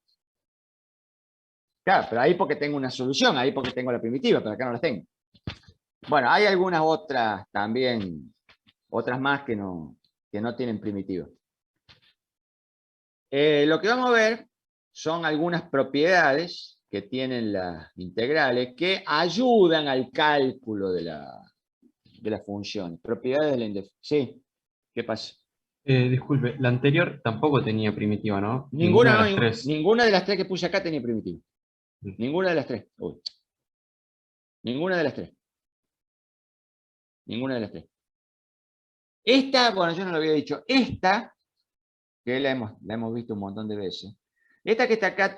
E: Claro, pero ahí porque tengo una solución, ahí porque tengo la primitiva, pero acá no las tengo. Bueno, hay algunas otras también, otras más que no tienen primitiva. Lo que vamos a ver son algunas propiedades que tienen las integrales que ayudan al cálculo de la función. Propiedades de la indefinición. Sí, ¿qué pasa?
C: Disculpe, la anterior tampoco tenía primitiva, ¿no?
E: Ninguna
C: de las tres.
E: de las tres que puse acá tenía primitiva. Ninguna de las tres. Uy. Ninguna de las tres. Ninguna de las tres. Esta, bueno, yo no lo había dicho. Esta, que la hemos visto un montón de veces. Esta que está acá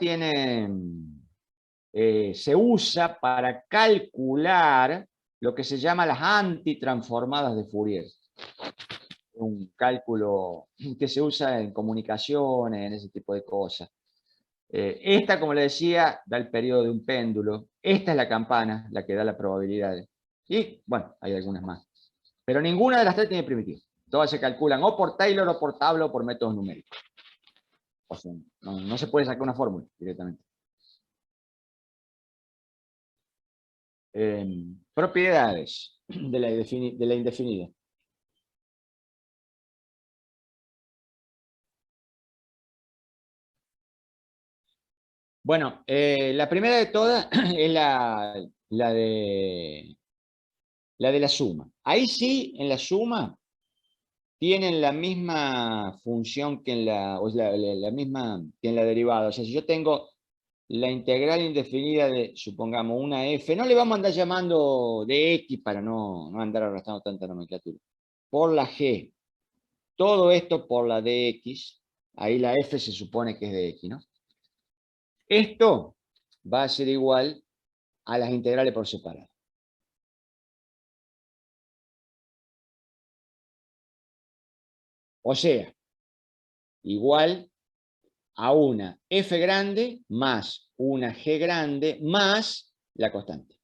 E: se usa para calcular lo que se llama las antitransformadas de Fourier. Un cálculo que se usa en comunicaciones, en ese tipo de cosas. Esta, como le decía, da el periodo de un péndulo. Esta es la campana, la que da las probabilidades. Y, bueno, hay algunas más. Pero ninguna de las tres tiene primitiva. Todas se calculan o por Taylor, o por tabla, o por métodos numéricos. O sea, no se puede sacar una fórmula directamente. Propiedades de la indefinida. Bueno, la primera de todas es la de la suma. Ahí sí, en la suma, tienen la misma función que en la misma que en la derivada. O sea, si yo tengo la integral indefinida de, supongamos, una f, no le vamos a andar llamando de x para no andar arrastrando tanta nomenclatura, por la g, todo esto por la dx, ahí la f se supone que es de x, ¿no? Esto va a ser igual a las integrales por separado. O sea, igual a una f grande más una g grande más la constante.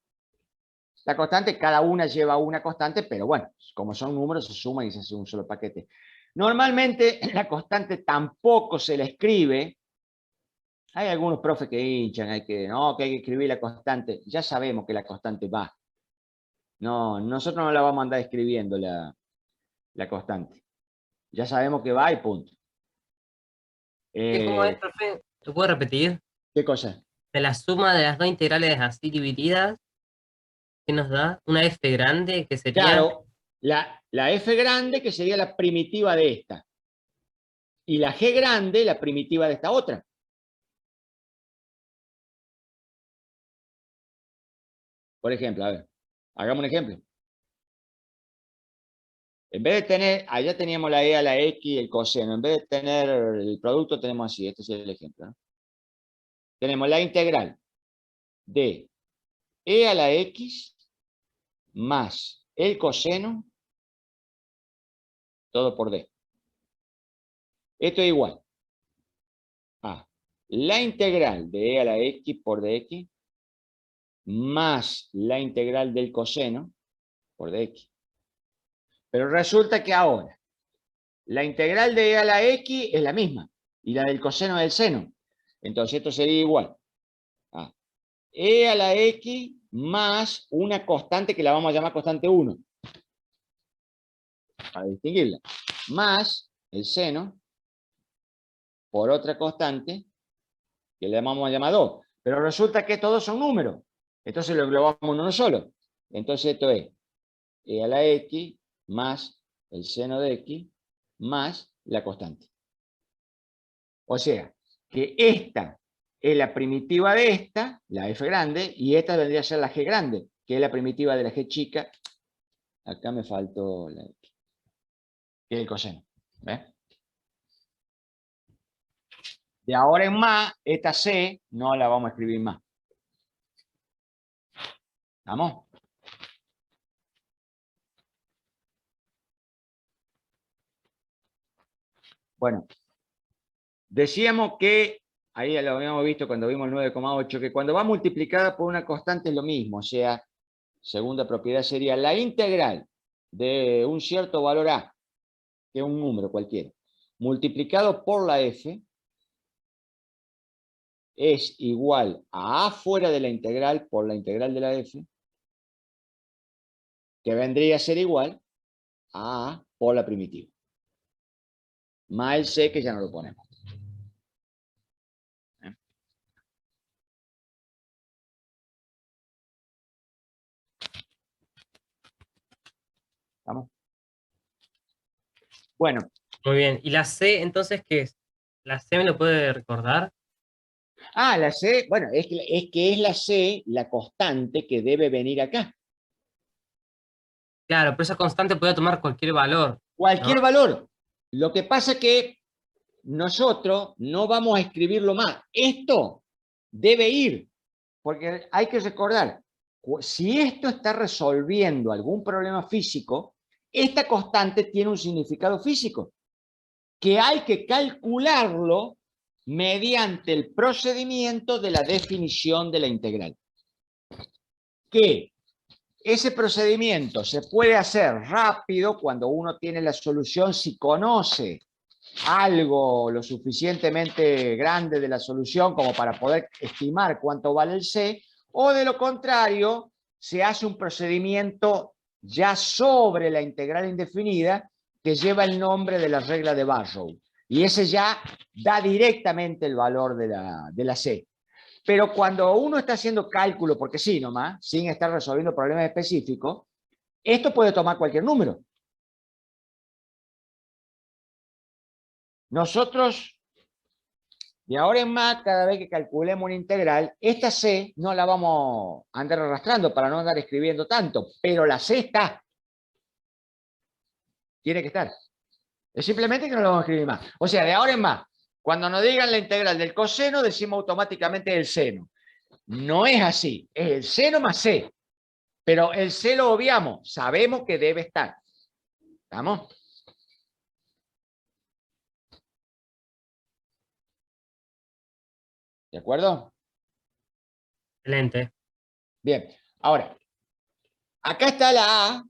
E: La constante, cada una lleva una constante, pero bueno, como son números, se suman y se hace un solo paquete. Normalmente la constante tampoco se la escribe. Hay algunos profes que hinchan, que hay que escribir la constante. Ya sabemos que la constante va. No, nosotros no la vamos a andar escribiendo la constante. Ya sabemos que va y punto.
D: ¿Cómo es, profe? ¿Lo puedo repetir?
E: ¿Qué cosa?
D: De la suma de las dos integrales así divididas, ¿qué nos da? Una f grande que sería...
E: Claro, la f grande que sería la primitiva de esta. Y la g grande la primitiva de esta otra. Por ejemplo, a ver, hagamos un ejemplo. En vez de tener, allá teníamos la e a la x y el coseno. En vez de tener el producto, tenemos así. Este es el ejemplo, ¿no? Tenemos la integral de e a la x más el coseno, todo por d. Esto es igual a la integral de e a la x por dx más la integral del coseno por dx. Pero resulta que ahora la integral de e a la x es la misma y la del coseno es el seno. Entonces esto sería igual a e a la x más una constante que la vamos a llamar constante 1, para distinguirla, más el seno por otra constante que le vamos a llamar 2. Pero resulta que todos son números. Entonces lo englobamos en uno solo. Entonces esto es e a la x más el seno de x más la constante. O sea, que esta es la primitiva de esta, la f grande, y esta vendría a ser la g grande, que es la primitiva de la g chica. Acá me faltó la x, que es el coseno. ¿Ves? De ahora en más, esta c no la vamos a escribir más. ¿Vamos? Bueno, decíamos que, ahí lo habíamos visto cuando vimos el 9,8, que cuando va multiplicada por una constante es lo mismo, o sea, segunda propiedad sería la integral de un cierto valor a, que es un número cualquiera, multiplicado por la f, es igual a fuera de la integral por la integral de la f, que vendría a ser igual a por la primitiva. Más el c, que ya no lo ponemos. ¿Vamos? Bueno.
D: Muy bien. ¿Y la c, entonces, qué es? ¿La c me lo puede recordar?
E: Ah, la c, bueno, es que es la c la constante que debe venir acá.
D: Claro, pero esa constante puede tomar cualquier valor.
E: Cualquier
D: ¿no?
E: valor. Lo que pasa es que nosotros no vamos a escribirlo más. Esto debe ir, porque hay que recordar, si esto está resolviendo algún problema físico, esta constante tiene un significado físico, que hay que calcularlo mediante el procedimiento de la definición de la integral. Que ese procedimiento se puede hacer rápido cuando uno tiene la solución, si conoce algo lo suficientemente grande de la solución como para poder estimar cuánto vale el C, o de lo contrario, se hace un procedimiento ya sobre la integral indefinida que lleva el nombre de la regla de Barrow. Y ese ya da directamente el valor de la C. Pero cuando uno está haciendo cálculo, porque sí nomás, sin estar resolviendo problemas específicos, esto puede tomar cualquier número. Nosotros De ahora en más, cada vez que calculemos una integral, esta C no la vamos a andar arrastrando para no andar escribiendo tanto, pero la C está. Tiene que estar. Es simplemente que no la vamos a escribir más. O sea, de ahora en más, cuando nos digan la integral del coseno, decimos automáticamente el seno. No es así, es el seno más C. Pero el C lo obviamos, sabemos que debe estar. ¿Estamos? ¿De acuerdo?
D: Excelente.
E: Bien, ahora, acá está la A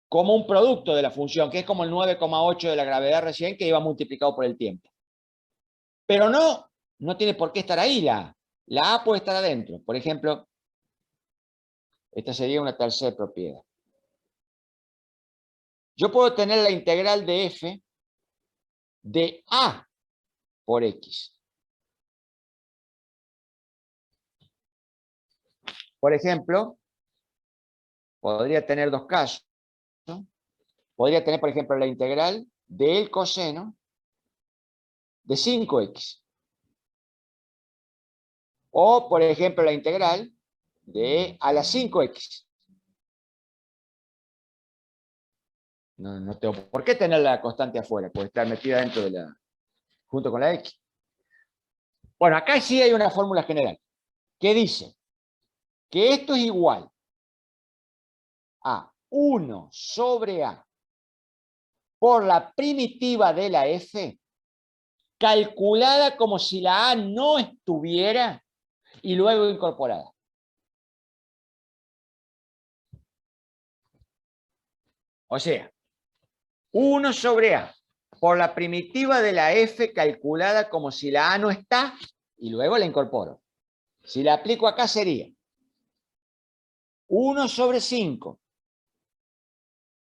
E: como un producto de la función, que es como el 9,8 de la gravedad recién, que iba multiplicado por el tiempo. Pero no tiene por qué estar ahí la A. La A puede estar adentro. Por ejemplo, esta sería una tercera propiedad. Yo puedo tener la integral de f de A por X. Por ejemplo, podría tener dos casos. Podría tener, por ejemplo, la integral del coseno de 5x. O, por ejemplo, la integral de a la 5x. No tengo por qué tener la constante afuera, puede estar metida dentro de la, junto con la x. Bueno, acá sí hay una fórmula general que dice que esto es igual a 1 sobre a por la primitiva de la f, calculada como si la a no estuviera y luego incorporada. O sea, 1 sobre a por la primitiva de la f calculada como si la a no está y luego la incorporo. Si la aplico acá sería 1 sobre 5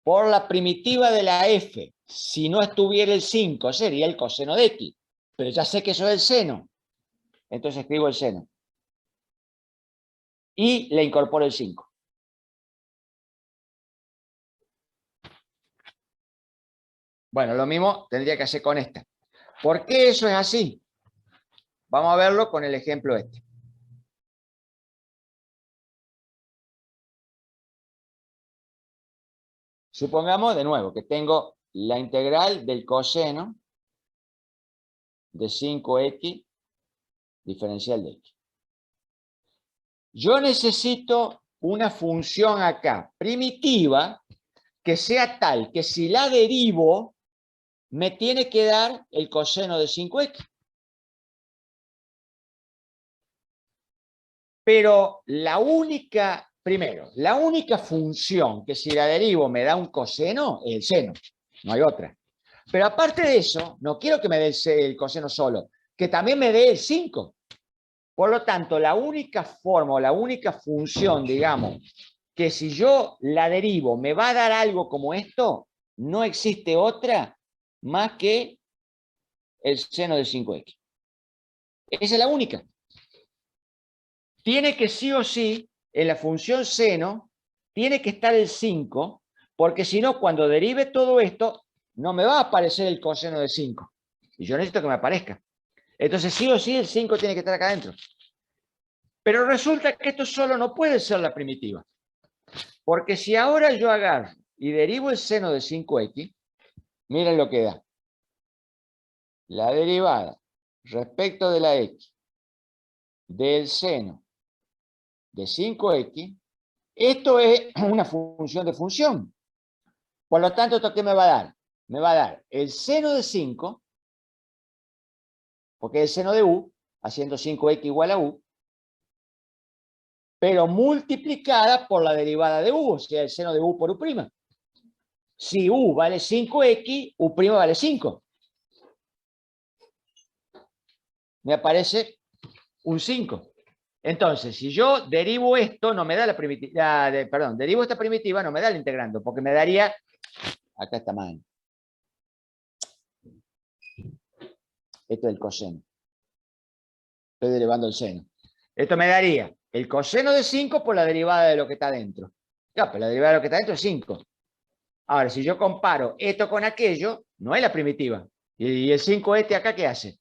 E: por la primitiva de la f. Si no estuviera el 5 sería el coseno de x. Pero ya sé que eso es el seno. Entonces escribo el seno. Y le incorporo el 5. Bueno, lo mismo tendría que hacer con esta. ¿Por qué eso es así? Vamos a verlo con el ejemplo este. Supongamos de nuevo que tengo la integral del coseno de 5x diferencial de x. Yo necesito una función acá primitiva que sea tal que si la derivo me tiene que dar el coseno de 5x. Pero la única función que si la derivo me da un coseno es el seno, no hay otra. Pero aparte de eso, no quiero que me dé el coseno solo, que también me dé el 5. Por lo tanto, la única forma o la única función, digamos, que si yo la derivo me va a dar algo como esto, no existe otra más que el seno de 5x. Esa es la única. Tiene que sí o sí, en la función seno, tiene que estar el 5, porque si no, cuando derive todo esto, no me va a aparecer el coseno de 5. Y yo necesito que me aparezca. Entonces, sí o sí, el 5 tiene que estar acá adentro. Pero resulta que esto solo no puede ser la primitiva. Porque si ahora yo agarro y derivo el seno de 5x, miren lo que da. La derivada respecto de la x del seno de 5x, esto es una función de función. Por lo tanto, ¿esto qué me va a dar? Me va a dar el seno de 5, porque es el seno de u, haciendo 5x igual a u, pero multiplicada por la derivada de u, o sea, el seno de u por u'. Si u vale 5x, u' vale 5. Me aparece un 5. Entonces, si yo derivo esto, no me da la primitiva, perdón, derivo esta primitiva, no me da el integrando, porque me daría, acá está mal. Esto es el coseno. Estoy derivando el seno. Esto me daría el coseno de 5 por la derivada de lo que está dentro. Claro, pero la derivada de lo que está dentro es 5. Ahora, si yo comparo esto con aquello, no es la primitiva. ¿Y el 5 este acá qué hace?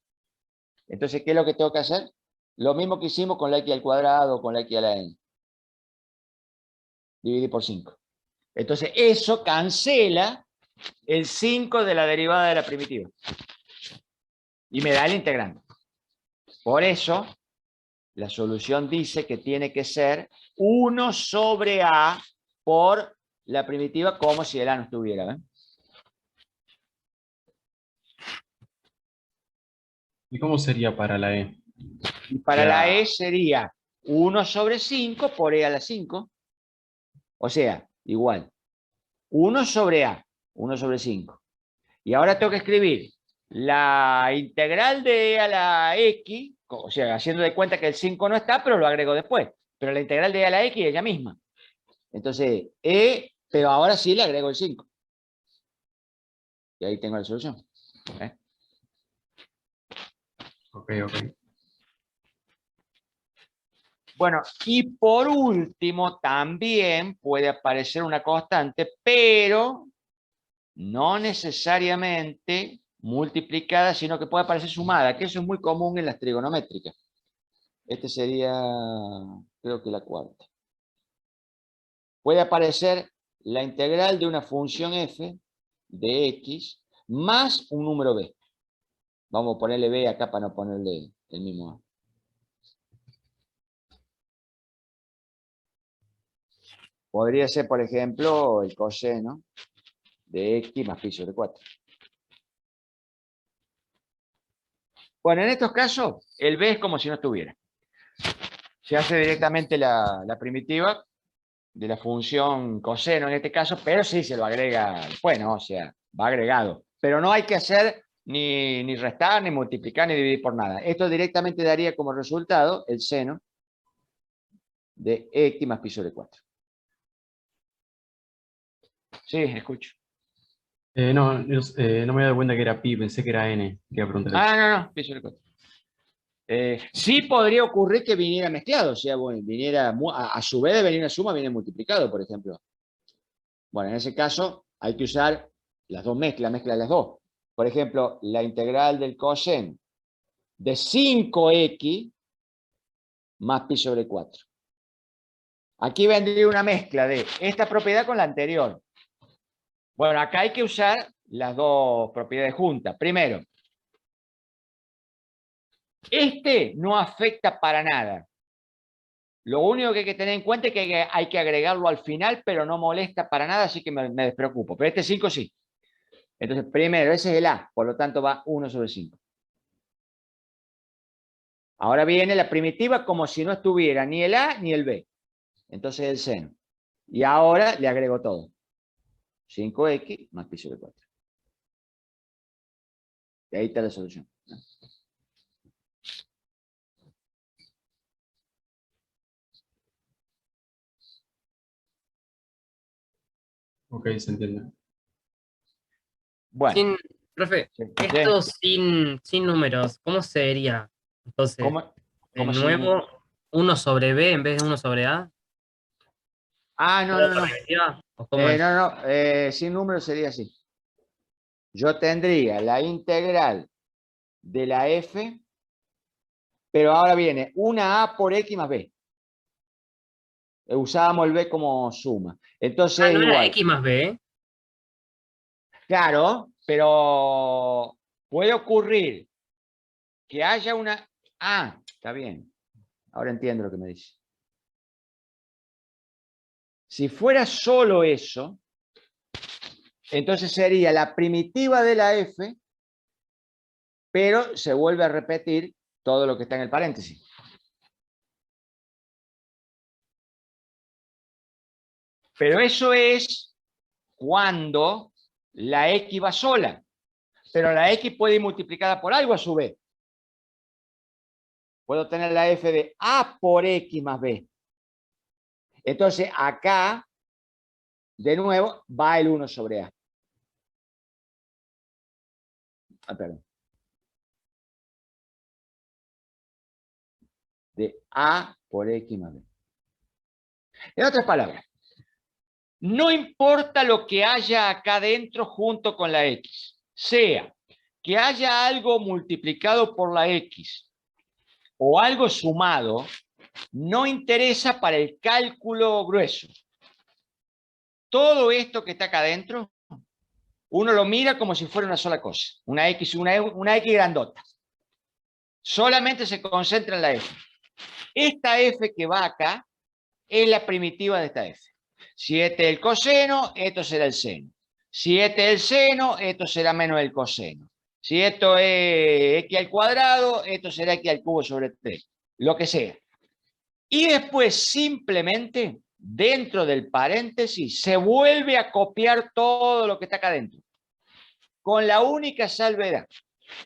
E: Entonces, ¿qué es lo que tengo que hacer? Lo mismo que hicimos con la x al cuadrado o con la x a la n. Dividir por 5. Entonces, eso cancela el 5 de la derivada de la primitiva. Y me da el integrante. Por eso, la solución dice que tiene que ser 1 sobre a por la primitiva como si el a no estuviera. ¿Ven?
C: ¿Y cómo sería para la E?
E: Y para
C: Ya.
E: la e sería 1 sobre 5 por e a la 5. O sea, igual. 1 sobre a, 1 sobre 5. Y ahora tengo que escribir la integral de e a la x, o sea, haciendo de cuenta que el 5 no está, pero lo agrego después. Pero la integral de e a la x es ella misma. Entonces, pero ahora sí le agrego el 5. Y ahí tengo la solución. ¿Eh?
C: Ok, ok.
E: Bueno, y por último, también puede aparecer una constante, pero no necesariamente multiplicada, sino que puede aparecer sumada, que eso es muy común en las trigonométricas. Este sería, creo que la cuarta. Puede aparecer la integral de una función f de x más un número b. Vamos a ponerle b acá para no ponerle el mismo a. Podría ser, por ejemplo, el coseno de x más pi sobre 4. Bueno, en estos casos, el b es como si no estuviera. Se hace directamente la primitiva de la función coseno en este caso, pero sí se lo agrega después, ¿no? O sea, va agregado. Pero no hay que hacer ni restar, ni multiplicar, ni dividir por nada. Esto directamente daría como resultado el seno de x más pi sobre 4. Sí, escucho.
C: No, no me he dado cuenta que era pi, pensé que era n. Quería preguntar eso.
E: No, pi sobre 4. Sí podría ocurrir que viniera mezclado, o sea, bueno, viniera a su vez de venir una suma, viene multiplicado, por ejemplo. Bueno, en ese caso hay que usar las dos mezclas, mezcla de las dos. Por ejemplo, la integral del coseno de 5x más pi sobre 4. Aquí vendría una mezcla de esta propiedad con la anterior. Bueno, acá hay que usar las dos propiedades juntas. Primero, este no afecta para nada. Lo único que hay que tener en cuenta es que hay que agregarlo al final, pero no molesta para nada, así que me despreocupo. Pero este 5 sí. Entonces, primero, ese es el A, por lo tanto va 1 sobre 5. Ahora viene la primitiva como si no estuviera ni el A ni el B. Entonces el seno. Y ahora le agrego todo. 5x más pi sobre 4. Y ahí está la solución.
C: Ok, se entiende.
E: Bueno,
D: Sin, profe,
E: sí.
D: esto sin números, ¿cómo sería? Entonces,
E: ¿Cómo,
D: de
E: cómo
D: nuevo, 1 sobre b en vez de 1 sobre a.
E: No,
D: ¿Todo
E: no,
D: por
E: no.
D: arriba? ¿O cómo es?
E: Sin número sería así. Yo tendría la integral de la f, pero ahora viene una a por x más b. Usábamos el b como suma. Entonces
D: ¿No era
E: igual.
D: x más b?
E: Claro, pero puede ocurrir que haya una... está bien. Ahora entiendo lo que me dice. Si fuera solo eso, entonces sería la primitiva de la f, pero se vuelve a repetir todo lo que está en el paréntesis. Pero eso es cuando la x va sola. Pero la x puede ir multiplicada por algo a su vez. Puedo tener la f de a por x más b. Entonces acá, de nuevo, va el 1 sobre a. Perdón. De a por x más b. En otras palabras, no importa lo que haya acá dentro junto con la x, sea que haya algo multiplicado por la X o algo sumado no interesa para el cálculo grueso. Todo esto que está acá adentro, uno lo mira como si fuera una sola cosa, una X grandota. Solamente se concentra en la F. Esta F que va acá es la primitiva de esta F. Si este es el coseno, esto será el seno. Si este es el seno, esto será menos el coseno. Si esto es x al cuadrado, esto será x al cubo sobre 3. Lo que sea. Y después simplemente, dentro del paréntesis, se vuelve a copiar todo lo que está acá adentro. Con la única salvedad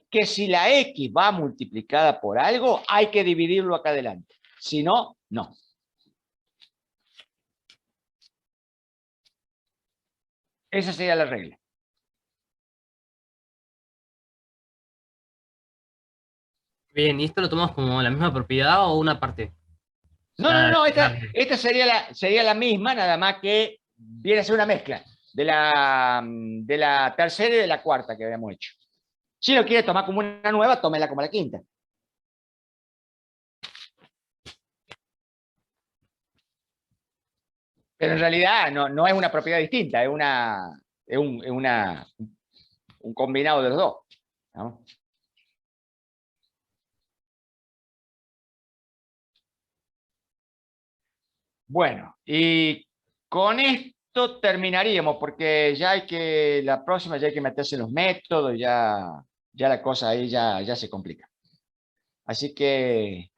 E: que si la X va multiplicada por algo, hay que dividirlo acá adelante. Si no, no. Esa sería la regla.
D: Bien, ¿y esto lo tomamos como la misma propiedad o una parte?
E: No, esta sería la misma, nada más que viene a ser una mezcla de la tercera y de la cuarta que habíamos hecho. Si lo quiere tomar como una nueva, tómela como la quinta. Pero en realidad no es una propiedad distinta, es un combinado de los dos, ¿no? Bueno, y con esto terminaríamos, porque la próxima ya hay que meterse en los métodos, ya la cosa ahí ya se complica. Así que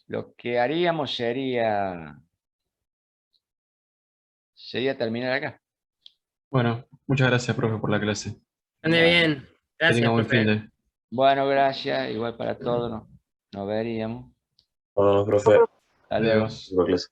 E: lo que haríamos sería terminar acá.
C: Bueno, muchas gracias, profe, por la clase.
D: Ande
E: Bueno.
D: bien.
C: Que
D: Gracias,
C: tenga buen
D: profe.
C: fin de.
E: Bueno, gracias, igual para todos, nos veríamos.
F: Bueno, profe,
E: Hasta luego.
C: Adiós.
F: sigo clase.